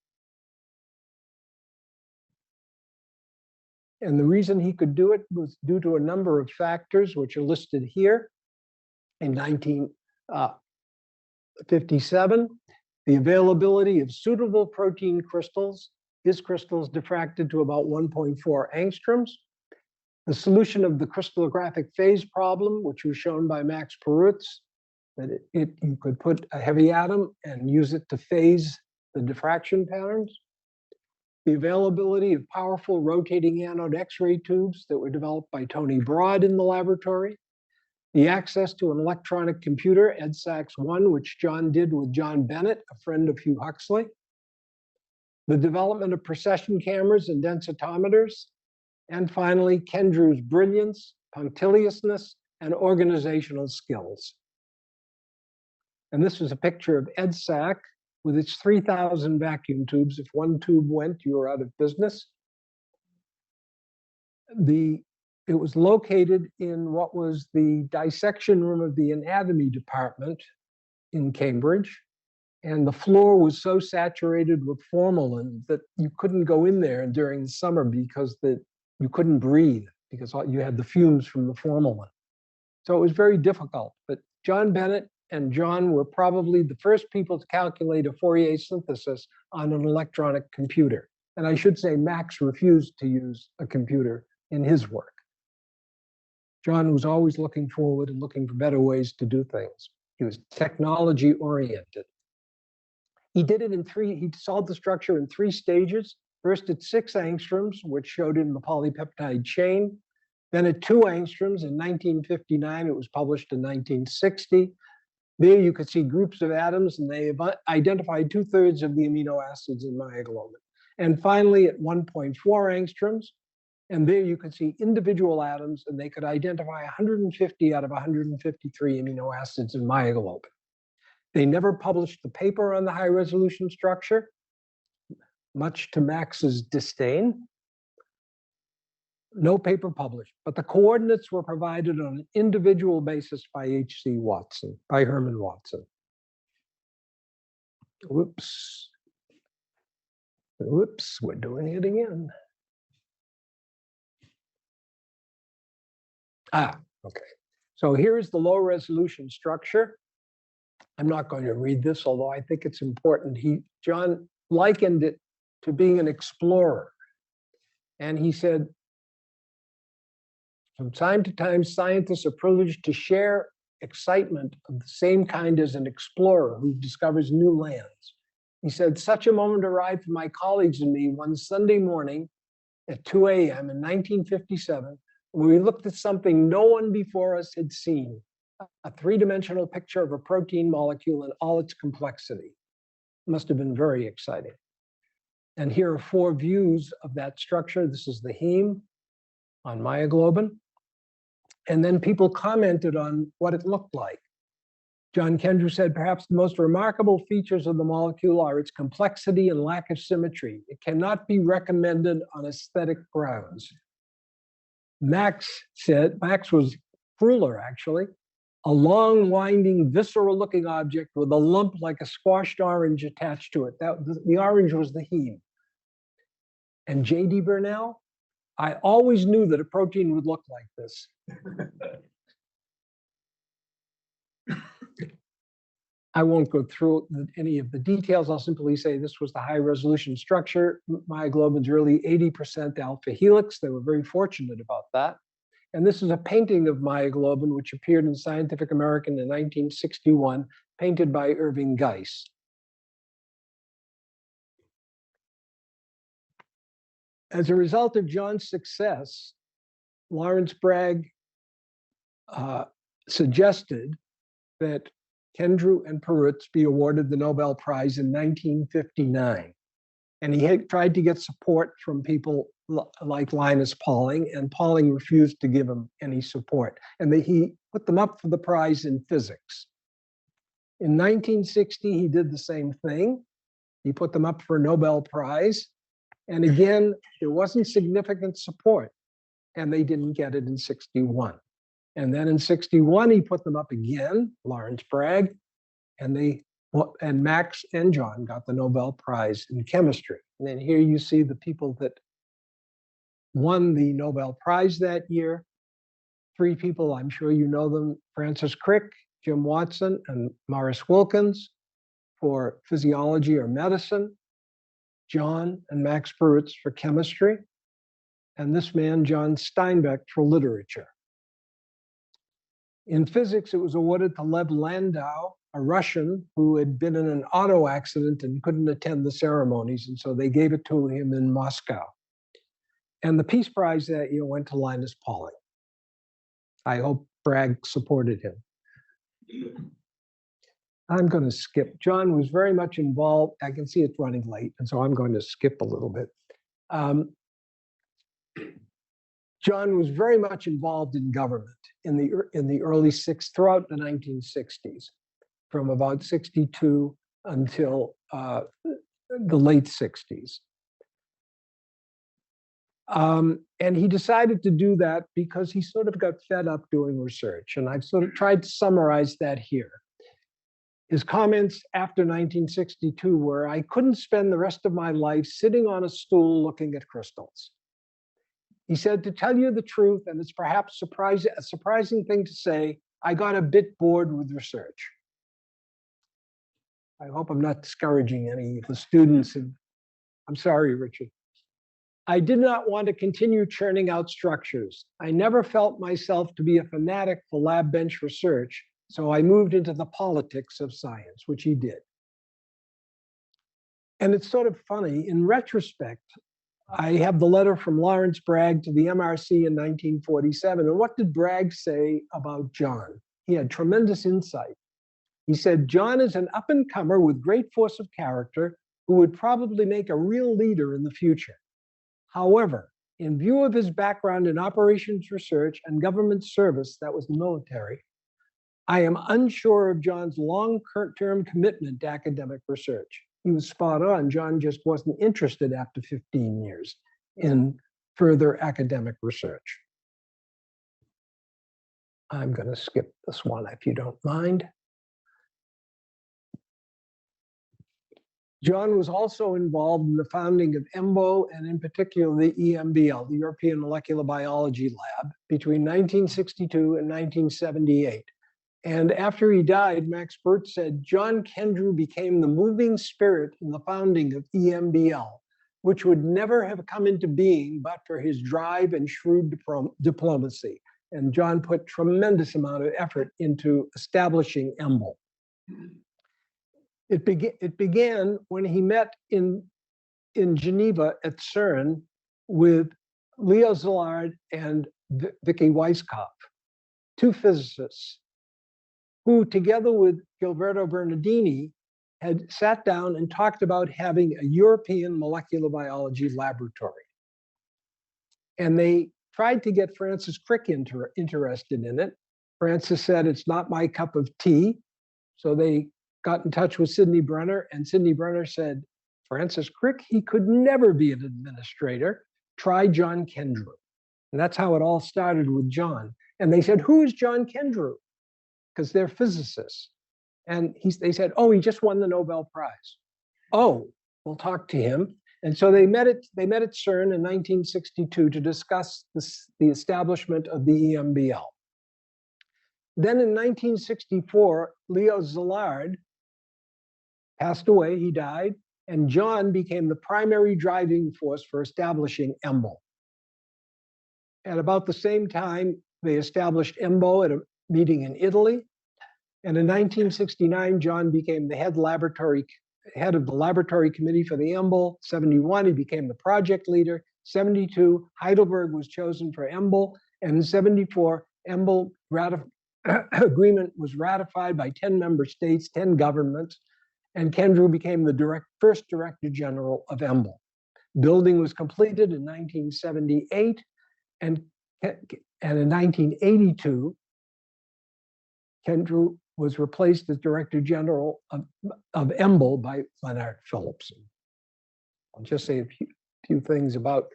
And the reason he could do it was due to a number of factors, which are listed here. In 1957, the availability of suitable protein crystals. His crystals diffracted to about 1.4 angstroms. The solution of the crystallographic phase problem, which was shown by Max Perut, that you could put a heavy atom and use it to phase the diffraction patterns. The availability of powerful rotating anode X-ray tubes that were developed by Tony Broad in the laboratory. The access to an electronic computer, EDSAX-1, which John did with John Bennett, a friend of Hugh Huxley. The development of precession cameras and densitometers. And finally, Kendrew's brilliance, punctiliousness, and organizational skills. And this was a picture of EDSAC with its 3,000 vacuum tubes. If one tube went, you were out of business. It was located in what was the dissection room of the anatomy department in Cambridge. And the floor was so saturated with formalin that you couldn't go in there during the summer because you couldn't breathe, because you had the fumes from the formalin. So it was very difficult. But John Bennett and John were probably the first people to calculate a Fourier synthesis on an electronic computer. And I should say Max refused to use a computer in his work. John was always looking forward and looking for better ways to do things. He was technology oriented. He did it he solved the structure in 3 stages. First at 6 angstroms, which showed in the polypeptide chain. Then at 2 angstroms in 1959, it was published in 1960. There you could see groups of atoms, and they identified 2/3 of the amino acids in myoglobin. And finally at 1.4 angstroms, and there you could see individual atoms, and they could identify 150 out of 153 amino acids in myoglobin. They never published the paper on the high resolution structure, much to Max's disdain. No paper published, but the coordinates were provided on an individual basis by H.C. Watson, by Herman Watson. Whoops. Whoops, we're doing it again. Okay. So here's the low resolution structure. I'm not going to read this, although I think it's important. John likened it to being an explorer. And he said, from time to time, scientists are privileged to share excitement of the same kind as an explorer who discovers new lands. He said, such a moment arrived for my colleagues and me one Sunday morning at 2 a.m. in 1957, when we looked at something no one before us had seen, a three-dimensional picture of a protein molecule in all its complexity. It must have been very exciting. And here are 4 views of that structure. This is the heme on myoglobin. And then people commented on what it looked like. John Kendrew said, perhaps the most remarkable features of the molecule are its complexity and lack of symmetry. It cannot be recommended on aesthetic grounds. Max was crueler, actually. A long, winding, visceral-looking object with a lump like a squashed orange attached to it. The orange was the heme. And J.D. Burnell, I always knew that a protein would look like this. I won't go through any of the details. I'll simply say this was the high-resolution structure. Myoglobin's really 80% alpha helix. They were very fortunate about that. And this is a painting of myoglobin, which appeared in Scientific American in 1961, painted by Irving Geis. As a result of John's success, Lawrence Bragg suggested that Kendrew and Perutz be awarded the Nobel Prize in 1959. And he had tried to get support from people like Linus Pauling, and Pauling refused to give him any support. And he put them up for the prize in physics. In 1960, he did the same thing. He put them up for a Nobel Prize. And again, there wasn't significant support, and they didn't get it in 61. And then in 61, he put them up again, Lawrence Bragg, and Max and John got the Nobel Prize in chemistry. And then here you see the people that won the Nobel Prize that year. 3 people, I'm sure you know them, Francis Crick, Jim Watson, and Maurice Wilkins for physiology or medicine, John and Max Perutz for chemistry, and this man, John Steinbeck, for literature. In physics, it was awarded to Lev Landau, a Russian who had been in an auto accident and couldn't attend the ceremonies, and so they gave it to him in Moscow. And the Peace Prize that year went to Linus Pauling. I hope Bragg supported him. I'm going to skip. John was very much involved. I can see it's running late, and so I'm going to skip a little bit. John was very much involved in government in the early throughout the 1960s, from about 62 until the late 60s. And he decided to do that because he sort of got fed up doing research. And I've sort of tried to summarize that here. His comments after 1962 were, I couldn't spend the rest of my life sitting on a stool looking at crystals. He said, to tell you the truth, and it's perhaps a surprising thing to say, I got a bit bored with research. I hope I'm not discouraging any of the students. I'm sorry, Richard. I did not want to continue churning out structures. I never felt myself to be a fanatic for lab bench research, so I moved into the politics of science, which he did. And it's sort of funny, in retrospect, I have the letter from Lawrence Bragg to the MRC in 1947. And what did Bragg say about John? He had tremendous insight. He said, John is an up-and-comer with great force of character who would probably make a real leader in the future. However, in view of his background in operations research and government service, that was military, I am unsure of John's long-term commitment to academic research. He was spot on. John just wasn't interested after 15 years in further academic research. I'm going to skip this one if you don't mind. John was also involved in the founding of EMBO and in particular the EMBL, the European Molecular Biology Lab, between 1962 and 1978. And after he died, Max Burt said, John Kendrew became the moving spirit in the founding of EMBL, which would never have come into being but for his drive and shrewd diplomacy. And John put tremendous amount of effort into establishing EMBL. It began when he met in Geneva at CERN with Leo Szilard and Vicky Weisskopf, two physicists who, together with Gilberto Bernardini, had sat down and talked about having a European molecular biology laboratory. And they tried to get Francis Crick interested in it. Francis said, it's not my cup of tea. So they got in touch with Sidney Brenner, and Sidney Brenner said, Francis Crick, he could never be an administrator. Try John Kendrew. And that's how it all started with John. And they said, who is John Kendrew? Because they're physicists. And they said, oh, he just won the Nobel Prize. Oh, we'll talk to him. And so they met at CERN in 1962 to discuss the establishment of the EMBL. Then in 1964, Leo Szilard passed away, he died, and John became the primary driving force for establishing EMBL. At about the same time, they established EMBO at a meeting in Italy. And in 1969, John became the head of the laboratory committee for the EMBL. 71, he became the project leader. 72, Heidelberg was chosen for EMBL. And in 74, EMBL agreement was ratified by 10 member states, 10 governments, and Kendrew became the first director general of EMBL. Building was completed in 1978, and in 1982, Kendrew was replaced as director general of EMBL by Leonard Phillipson. I'll just say a few things about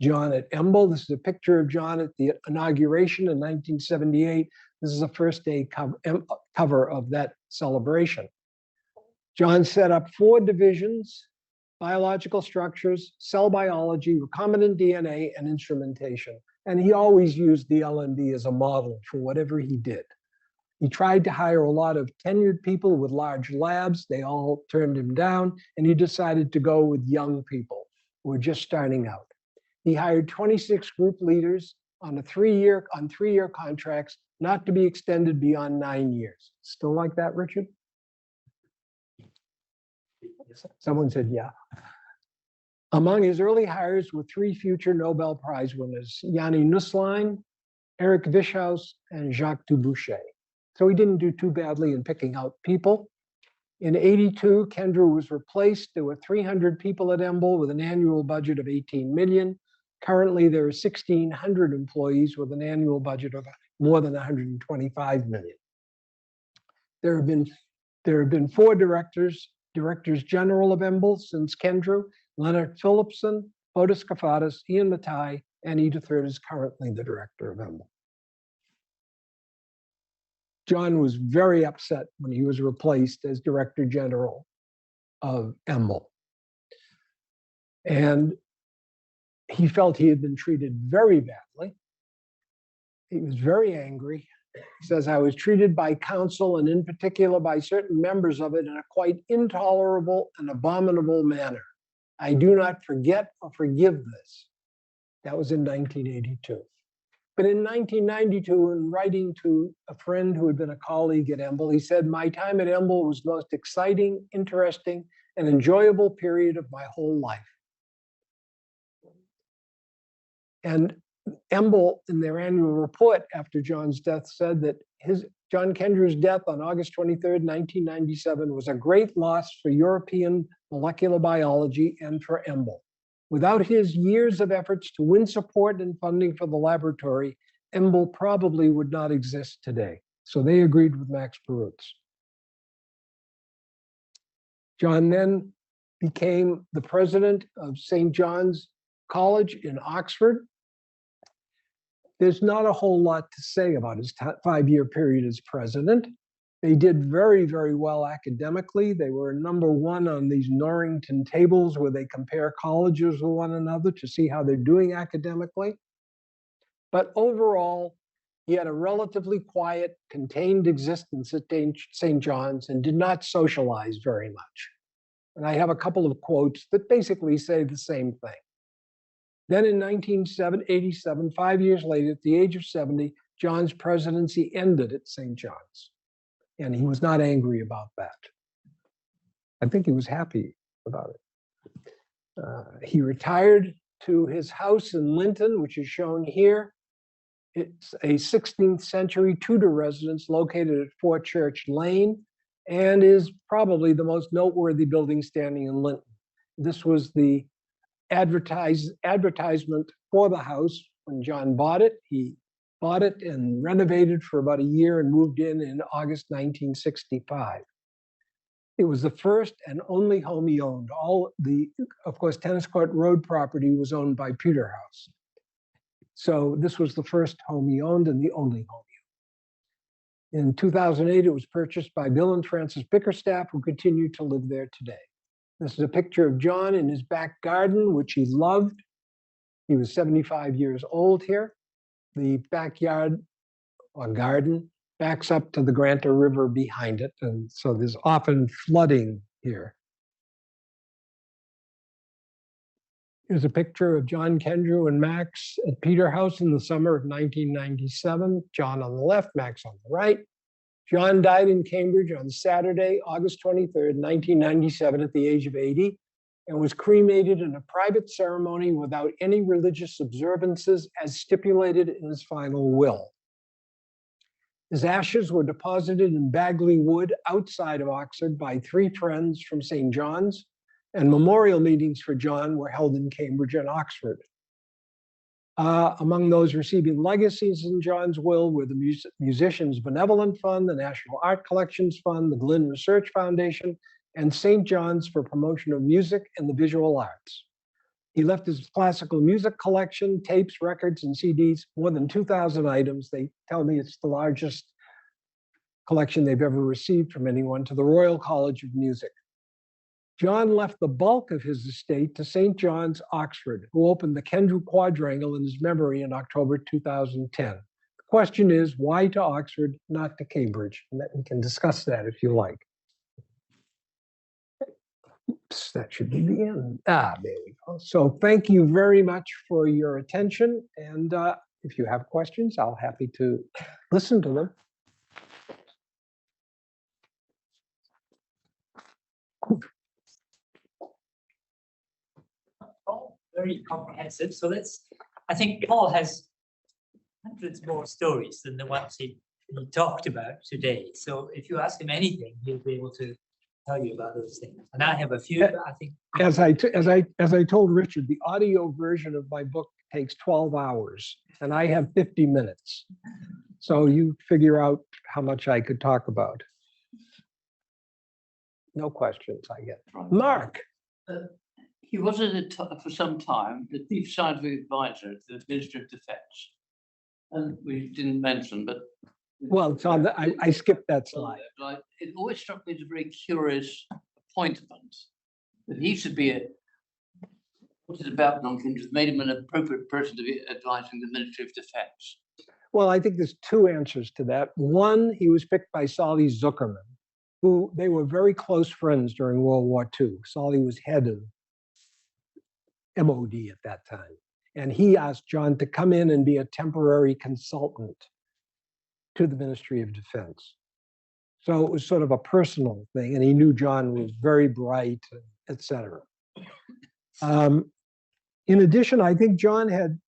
John at EMBL. This is a picture of John at the inauguration in 1978. This is a first day cover of that celebration. John set up 4 divisions: biological structures, cell biology, recombinant DNA, and instrumentation. And he always used the LNB as a model for whatever he did. He tried to hire a lot of tenured people with large labs. They all turned him down, and he decided to go with young people who were just starting out. He hired 26 group leaders on 3-year contracts, not to be extended beyond 9 years. Still like that, Richard? Someone said, yeah. Among his early hires were 3 future Nobel Prize winners, Yanni Nusslein, Eric Wischhaus, and Jacques Dubouchet. So he didn't do too badly in picking out people. In 82, Kendrew was replaced. There were 300 people at EMBL with an annual budget of 18 million. Currently, there are 1,600 employees with an annual budget of more than 125 million. There have been 4 directors general of EMBL since Kendrew: Leonard Phillipson, Fotis Kafatis, Ian Matai, and Edith Hurd is currently the director of EMBL. John was very upset when he was replaced as director general of EMBL. And he felt he had been treated very badly. He was very angry. He says, I was treated by council and in particular by certain members of it in a quite intolerable and abominable manner. I do not forget or forgive this. That was in 1982. But in 1992, in writing to a friend who had been a colleague at EMBL, he said, my time at EMBL was the most exciting, interesting, and enjoyable period of my whole life. And EMBL, in their annual report after John's death, said that John Kendrew's death on August 23rd, 1997, was a great loss for European molecular biology and for EMBL. Without his years of efforts to win support and funding for the laboratory, EMBL probably would not exist today. So they agreed with Max Perutz. John then became the president of St. John's College in Oxford. There's not a whole lot to say about his 5-year period as president. They did very, very well academically. They were #1 on these Norrington tables where they compare colleges with one another to see how they're doing academically. But overall, he had a relatively quiet, contained existence at St. John's and did not socialize very much. And I have a couple of quotes that basically say the same thing. Then in 1987, 5 years later, at the age of 70, John's presidency ended at St. John's. And he was not angry about that. I think he was happy about it. He retired to his house in Linton, which is shown here. It's a 16th century Tudor residence located at Fort Church Lane and is probably the most noteworthy building standing in Linton. This was the advertisement for the house when John bought it. He bought it and renovated for about a year and moved in August 1965. It was the first and only home he owned. Of course, Tennis Court Road property was owned by Peterhouse. So this was the first home he owned and the only home he owned. In 2008, it was purchased by Bill and Frances Bickerstaff, who continue to live there today. This is a picture of John in his back garden, which he loved. He was 75 years old here. The backyard or garden backs up to the Granta River behind it, and so there's often flooding here. Here's a picture of John Kendrew and Max at Peterhouse in the summer of 1997. John on the left, Max on the right. John died in Cambridge on Saturday, August 23rd, 1997, at the age of 80, and was cremated in a private ceremony without any religious observances as stipulated in his final will. His ashes were deposited in Bagley Wood outside of Oxford by 3 friends from St. John's, and memorial meetings for John were held in Cambridge and Oxford. Among those receiving legacies in John's will were the Musicians Benevolent Fund, the National Art Collections Fund, the Glynn Research Foundation, and St. John's for Promotion of Music and the Visual Arts. He left his classical music collection, tapes, records, and CDs, more than 2,000 items. They tell me it's the largest collection they've ever received from anyone, to the Royal College of Music. John left the bulk of his estate to St. John's, Oxford, who opened the Kendrew Quadrangle in his memory in October 2010. The question is, why to Oxford, not to Cambridge? And we can discuss that if you like. Oops, that should be the end. There we go. So thank you very much for your attention. And if you have questions, I'll be happy to listen to them. All very comprehensive. So I think Paul has hundreds more stories than the ones he talked about today. So if you ask him anything, he'll be able to tell you about those things. And I have a few, but I think. As I told Richard, the audio version of my book takes 12 hours, and I have 50 minutes. So you figure out how much I could talk about. No questions, I get. Mark. He was for some time the chief scientific advisor to the Ministry of Defence, and we didn't mention, but well, it's on the, I skipped that slide. It always struck me as a very curious appointment that he should be what is about John Kendrew made him an appropriate person to be advising the Ministry of Defence. Well, I think there's 2 answers to that. One, he was picked by Solly Zuckerman, who they were very close friends during World War II. Solly was head of MOD at that time. And he asked John to come in and be a temporary consultant to the Ministry of Defense. So it was sort of a personal thing. And he knew John was very bright, et cetera. In addition, I think John had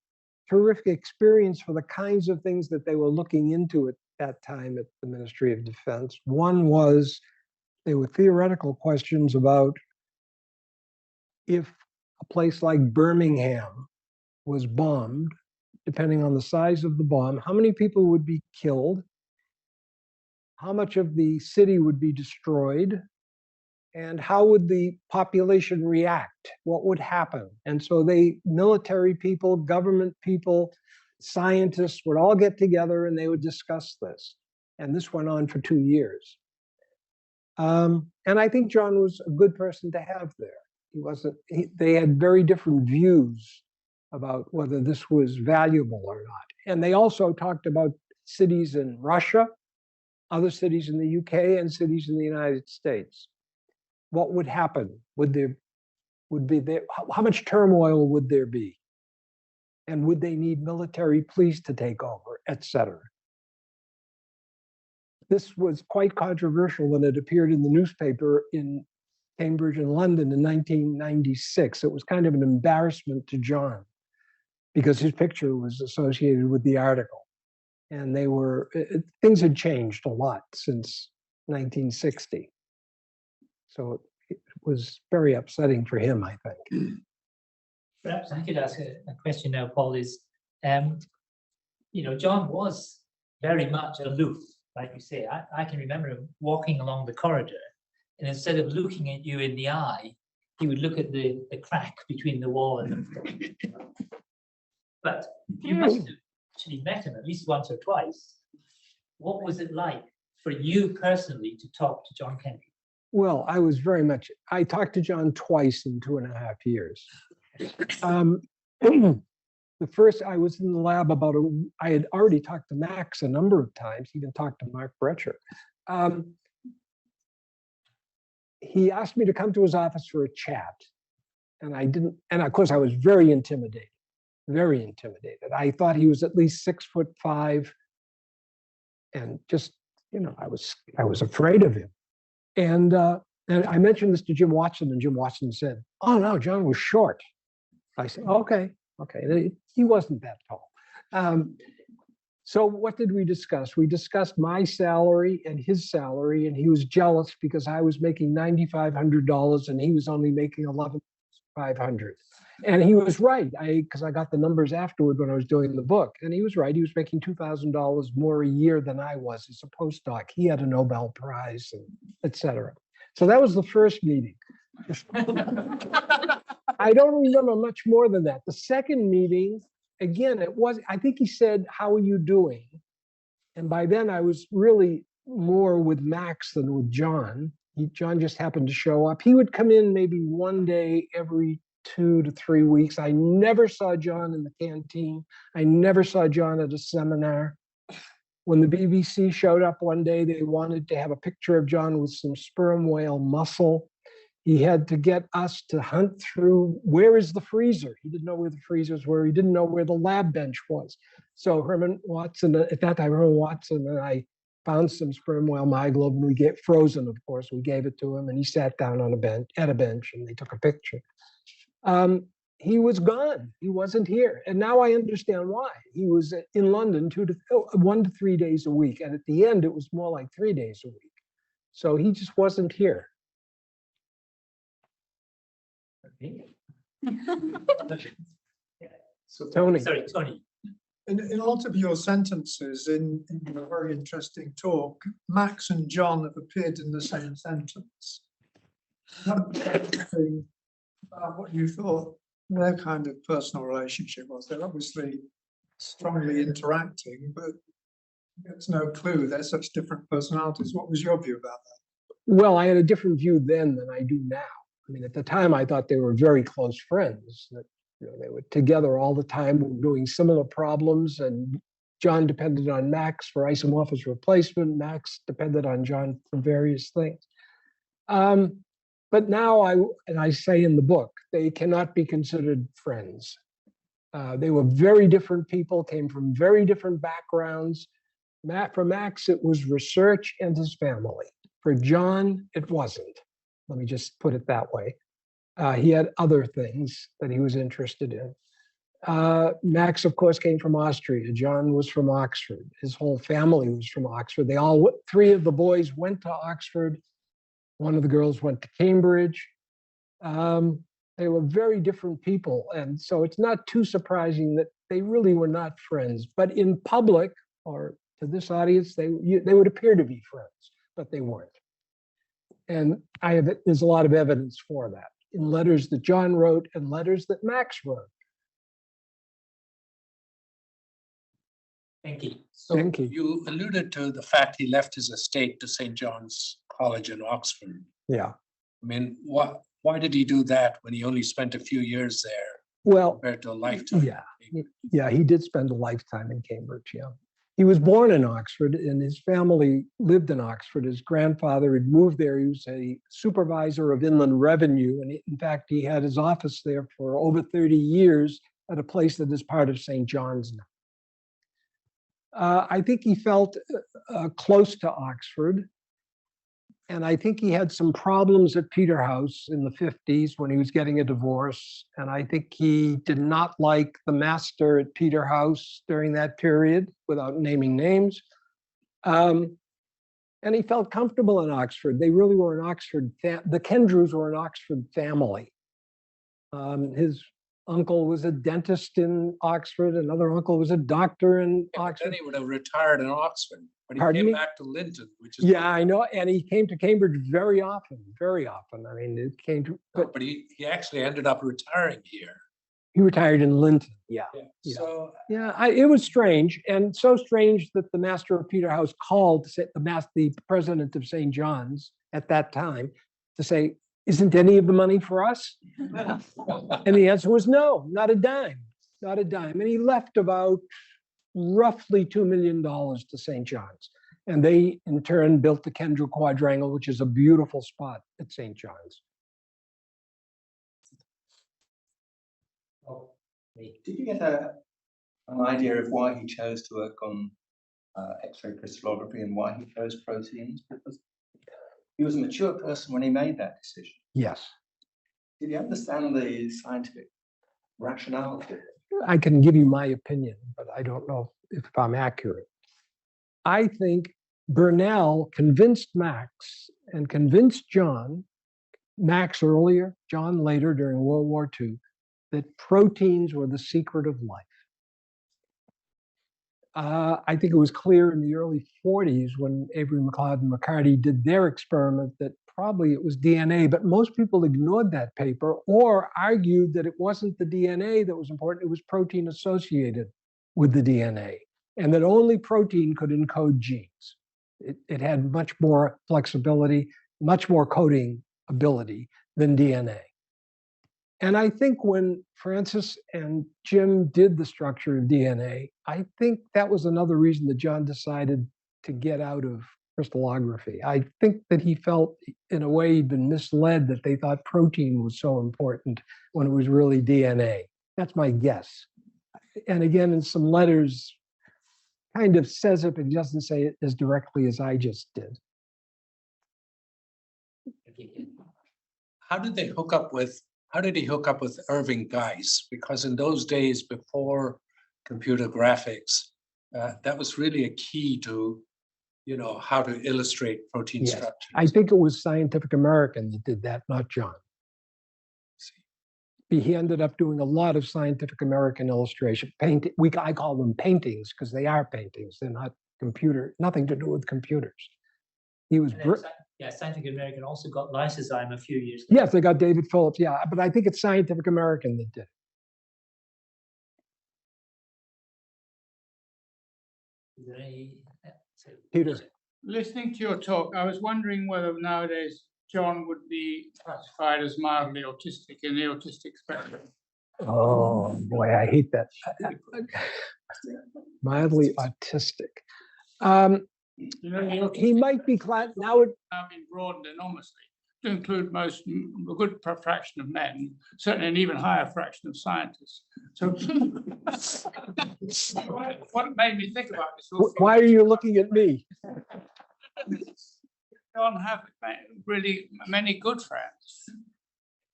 terrific experience for the kinds of things that they were looking into at that time at the Ministry of Defense. One was, they were theoretical questions about if a place like Birmingham was bombed, depending on the size of the bomb, how many people would be killed, how much of the city would be destroyed, and how would the population react? What would happen? And so military people, government people, scientists would all get together and they would discuss this. And this went on for 2 years. And I think John was a good person to have there. He wasn't, they had very different views about whether this was valuable or not. And they also talked about cities in Russia, other cities in the UK, and cities in the United States. What would happen? How much turmoil would there be? And would they need military police to take over, et cetera? This was quite controversial when it appeared in the newspaper in Cambridge and London in 1996. It was kind of an embarrassment to John because his picture was associated with the article. And things had changed a lot since 1960. So it was very upsetting for him, I think. Perhaps I could ask a question now, Paul, John was very much aloof, like you say. I can remember him walking along the corridor, and instead of looking at you in the eye, he would look at the crack between the wall and the floor. But you must have actually met him at least once or twice. What was it like for you personally to talk to John Kendrew? Well, I talked to John twice in 2.5 years. The first, I was in the lab I had already talked to Max a number of times, even talked to Mark Brecher. He asked me to come to his office for a chat, and I didn't, and of course I was very intimidated. I thought he was at least 6'5", and just, I was afraid of him. And I mentioned this to Jim Watson, and Jim Watson said, "Oh no, John was short." I said, okay. He wasn't that tall. So what did we discuss? We discussed my salary and his salary, and he was jealous because I was making $9,500 and he was only making $11,500. And he was right, because I got the numbers afterward when I was doing the book, and he was right. He was making $2,000 more a year than I was as a postdoc. He had a Nobel Prize, and et cetera. So that was the first meeting. I don't remember much more than that. The second meeting, again, I think he said, "How are you doing?" And by then I was really more with Max than with John. John just happened to show up. He would come in maybe one day every 2 to 3 weeks. I never saw John in the canteen. I never saw John at a seminar. When the BBC showed up one day, they wanted to have a picture of John with some sperm whale muscle. He had to get us to hunt through, where is the freezer? He didn't know where the freezers were. He didn't know where the lab bench was. So Herman Watson, at that time, Herman Watson and I found some sperm whale myoglobin. We get frozen, of course. We gave it to him, and he sat down on at a bench, and they took a picture. He was gone. He wasn't here. And now I understand why. He was in London 1 to 3 days a week. And at the end, it was more like 3 days a week. So he just wasn't here. So Tony. Sorry, Tony. In a lot of your sentences in a very interesting talk, Max and John have appeared in the same sentence. What you thought their kind of personal relationship was. They're obviously strongly interacting, but there's no clue. They're such different personalities. What was your view about that? Well, I had a different view then than I do now. I mean, at the time, I thought they were very close friends. That they were together all the time, doing similar problems. And John depended on Max for isomorphous replacement. Max depended on John for various things. But now, I say in the book, they cannot be considered friends. They were very different people, came from very different backgrounds. For Max, it was research and his family. For John, it wasn't. Let me just put it that way. He had other things that he was interested in. Max, of course, came from Austria. John was from Oxford. His whole family was from Oxford. Three of the boys went to Oxford. One of the girls went to Cambridge. They were very different people. And so it's not too surprising that they really were not friends. But in public, or to this audience, they would appear to be friends, but they weren't. And there's a lot of evidence for that in letters that John wrote and letters that Max wrote. Thank you. So Thank you. you alluded to the fact he left his estate to St. John's college in Oxford. Yeah. I mean, why did he do that when he only spent a few years there Well, compared to a lifetime? yeah, he did spend a lifetime in Cambridge. Yeah. He was born in Oxford and his family lived in Oxford. His grandfather had moved there. He was a supervisor of inland revenue. And in fact, he had his office there for over 30 years at a place that is part of St. John's now. I think he felt close to Oxford. And I think he had some problems at Peterhouse in the 50s when he was getting a divorce. And I think he did not like the master at Peterhouse during that period, without naming names. And he felt comfortable in Oxford. They really were an Oxford, the Kendrews were an Oxford family. His uncle was a dentist in Oxford. Another uncle was a doctor in Oxford. Then he would have retired in Oxford, but he Pardon came me? back to Linton, which is Yeah, I know. And he came to Cambridge very often, very often. I mean, it came to, but he actually ended up retiring here. he retired in Linton. Yeah. Yeah. So Yeah, it was strange, and so strange that the master of Peterhouse called to say, the president of St. John's at that time to say, isn't any of the money for us? And the answer was no, not a dime, not a dime. And he left about roughly $2 million to St. John's. And they, in turn, built the Kendrew Quadrangle, which is a beautiful spot at St. John's. Did you get an idea of why he chose to work on X-ray crystallography and why he chose proteins? Because he was a mature person when he made that decision. Yes. Did you understand the scientific rationale of it? I can give you my opinion, but I don't know if I'm accurate. I think Burnell convinced Max and convinced John, Max earlier, John later during World War II, that proteins were the secret of life. I think it was clear in the early 40s when Avery, McLeod, and McCarty did their experiment that probably it was DNA, but most people ignored that paper or argued that it wasn't the DNA that was important, it was protein associated with the DNA, and that only protein could encode genes. It had much more flexibility, much more coding ability than DNA. And I think when Francis and Jim did the structure of DNA, I think that was another reason that John decided to get out of crystallography. I think that he felt, in a way, he'd been misled that they thought protein was so important when it was really DNA. That's my guess. And again, in some letters, kind of says it, but he doesn't say it as directly as I just did. how did he hook up with Irving Geis? Because in those days before computer graphics, that was really a key to, how to illustrate protein Yes. structures. I think it was Scientific American that did that, not John. He ended up doing a lot of Scientific American illustration. I call them paintings because they are paintings. They're not nothing to do with computers. He was. Scientific American also got lysozyme a few years later. Yes, they got David Phillips. Yeah, but I think it's Scientific American that did it. Is there any, Peter. Listening to your talk, I was wondering whether nowadays John would be classified as mildly autistic in the autistic spectrum. Oh boy, I hate that. Mildly autistic. He might be now been broadened enormously to include a good fraction of men, certainly an even higher fraction of scientists. So, what made me think about this? Why are you looking at me? John have really many good friends.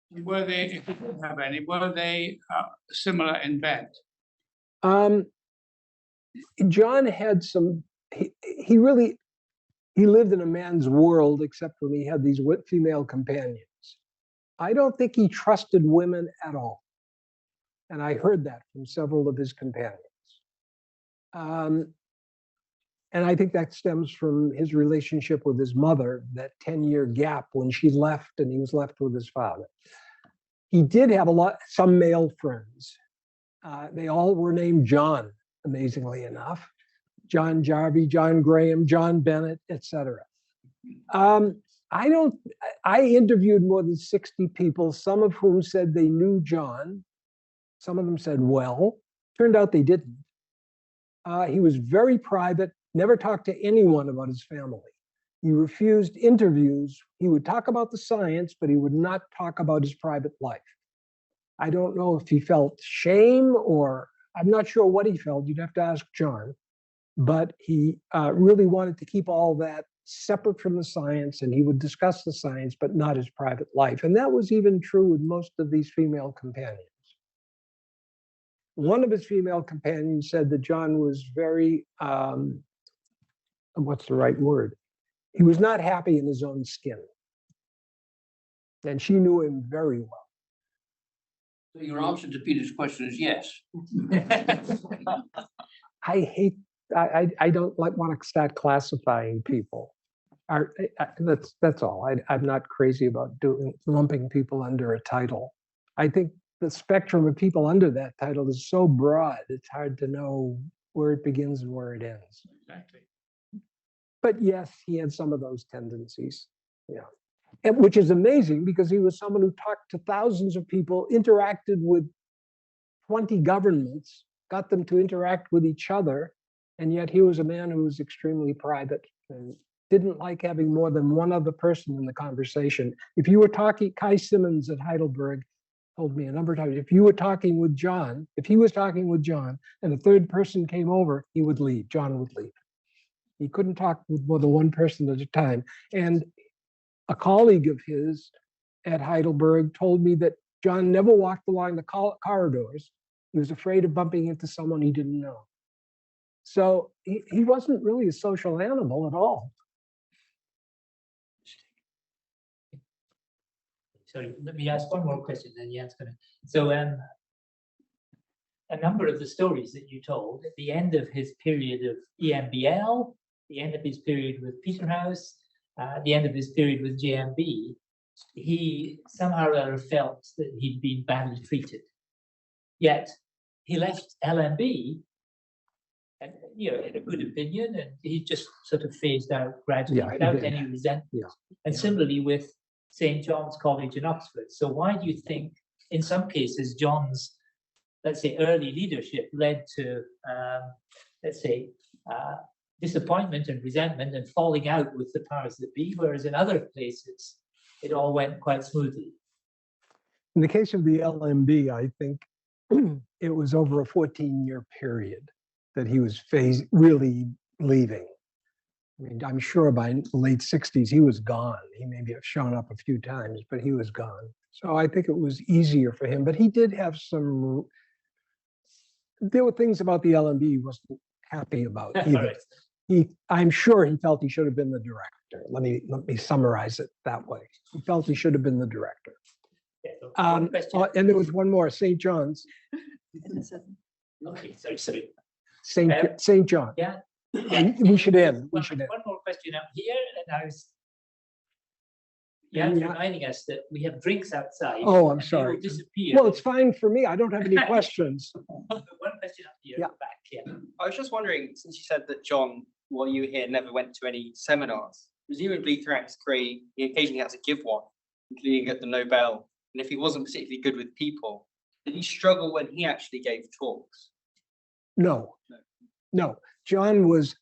Were they, if you didn't have any, were they similar in bent? John had some. He lived in a man's world, except when he had these female companions. I don't think he trusted women at all, and I heard that from several of his companions. And I think that stems from his relationship with his mother, that 10-year gap when she left and he was left with his father. He did have some male friends. They all were named John, amazingly enough. John Jarvie, John Graham, John Bennett, etc. I interviewed more than 60 people, some of whom said they knew John. Some of them said, well, turned out they didn't. He was very private, never talked to anyone about his family. He refused interviews. He would talk about the science, but he would not talk about his private life. I don't know if he felt shame or I'm not sure what he felt. You'd have to ask John. But he really wanted to keep all that separate from the science, and he would discuss the science, but not his private life. And that was even true with most of these female companions. One of his female companions said that John was very, what's the right word? He was not happy in his own skin. And she knew him very well. So your answer to Peter's question is yes. I don't want to start classifying people. That's all. I'm not crazy about lumping people under a title. I think the spectrum of people under that title is so broad, it's hard to know where it begins and where it ends. Exactly. But yes, he had some of those tendencies, yeah. And which is amazing because he was someone who talked to thousands of people, interacted with 20 governments, got them to interact with each other, and yet he was a man who was extremely private and didn't like having more than one other person in the conversation. If you were talking, Kai Simmons at Heidelberg told me a number of times, if you were talking with John, if he was talking with John and a third person came over, he would leave, John would leave. He couldn't talk with more than one person at a time. And a colleague of his at Heidelberg told me that John never walked along the corridors. He was afraid of bumping into someone he didn't know. So he wasn't really a social animal at all. Sorry, let me ask one more question, then Jan's going to. So, a number of the stories that you told at the end of his period of EMBL, the end of his period with Peterhouse, the end of his period with JMB, he somehow or other felt that he'd been badly treated. Yet he left LMB, and in a good opinion, and he just sort of phased out gradually without any resentment. Yeah. And similarly with St. John's College in Oxford. So why do you think, in some cases, John's, let's say, early leadership led to, let's say, disappointment and resentment and falling out with the powers that be, whereas in other places, it all went quite smoothly? In the case of the LMB, I think it was over a 14-year period that he was really leaving. I mean, I'm sure by the late 60s, he was gone. He maybe have shown up a few times, but he was gone. So I think it was easier for him, but he did have there were things about the LMB he wasn't happy about either. I'm sure he felt he should have been the director. Let me summarize it that way. He felt he should have been the director. And there was one more, St. John's. Okay, sorry. St. John. Yeah. We should end. One more question up here, and I was reminding us that we have drinks outside. Oh, I'm sorry. Disappear. Well, it's fine for me. I don't have any questions. One question up here, back here. I was just wondering, since you said that John, while you were here, never went to any seminars, presumably throughout his career, he occasionally had to give one, including at the Nobel. And if he wasn't particularly good with people, did he struggle when he actually gave talks? No. John was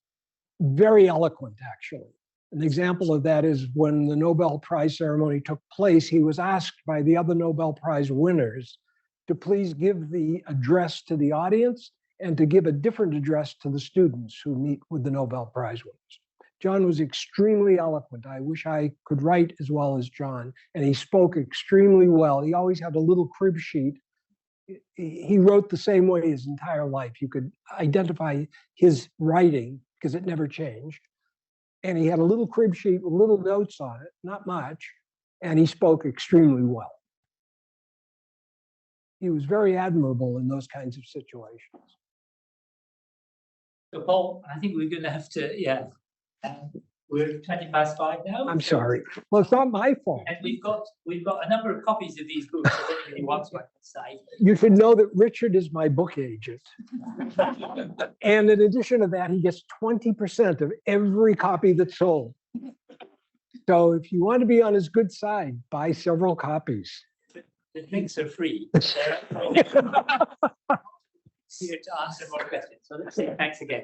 very eloquent, actually. An example of that is when the Nobel Prize ceremony took place, he was asked by the other Nobel Prize winners to please give the address to the audience and to give a different address to the students who meet with the Nobel Prize winners. John was extremely eloquent. I wish I could write as well as John, and he spoke extremely well. He always had a little crib sheet. He wrote the same way his entire life. You could identify his writing because it never changed. And he had a little crib sheet with little notes on it, not much, and he spoke extremely well. He was very admirable in those kinds of situations. So, Paul, I think we're going to have to, we're 5:20 now. I'm sorry. Well, it's not my fault. And we've got a number of copies of these books if anybody wants one inside. You should know that Richard is my book agent. And in addition to that, he gets 20% of every copy that's sold. So if you want to be on his good side, buy several copies. The drinks are free. Here to answer more questions. So let's say thanks again.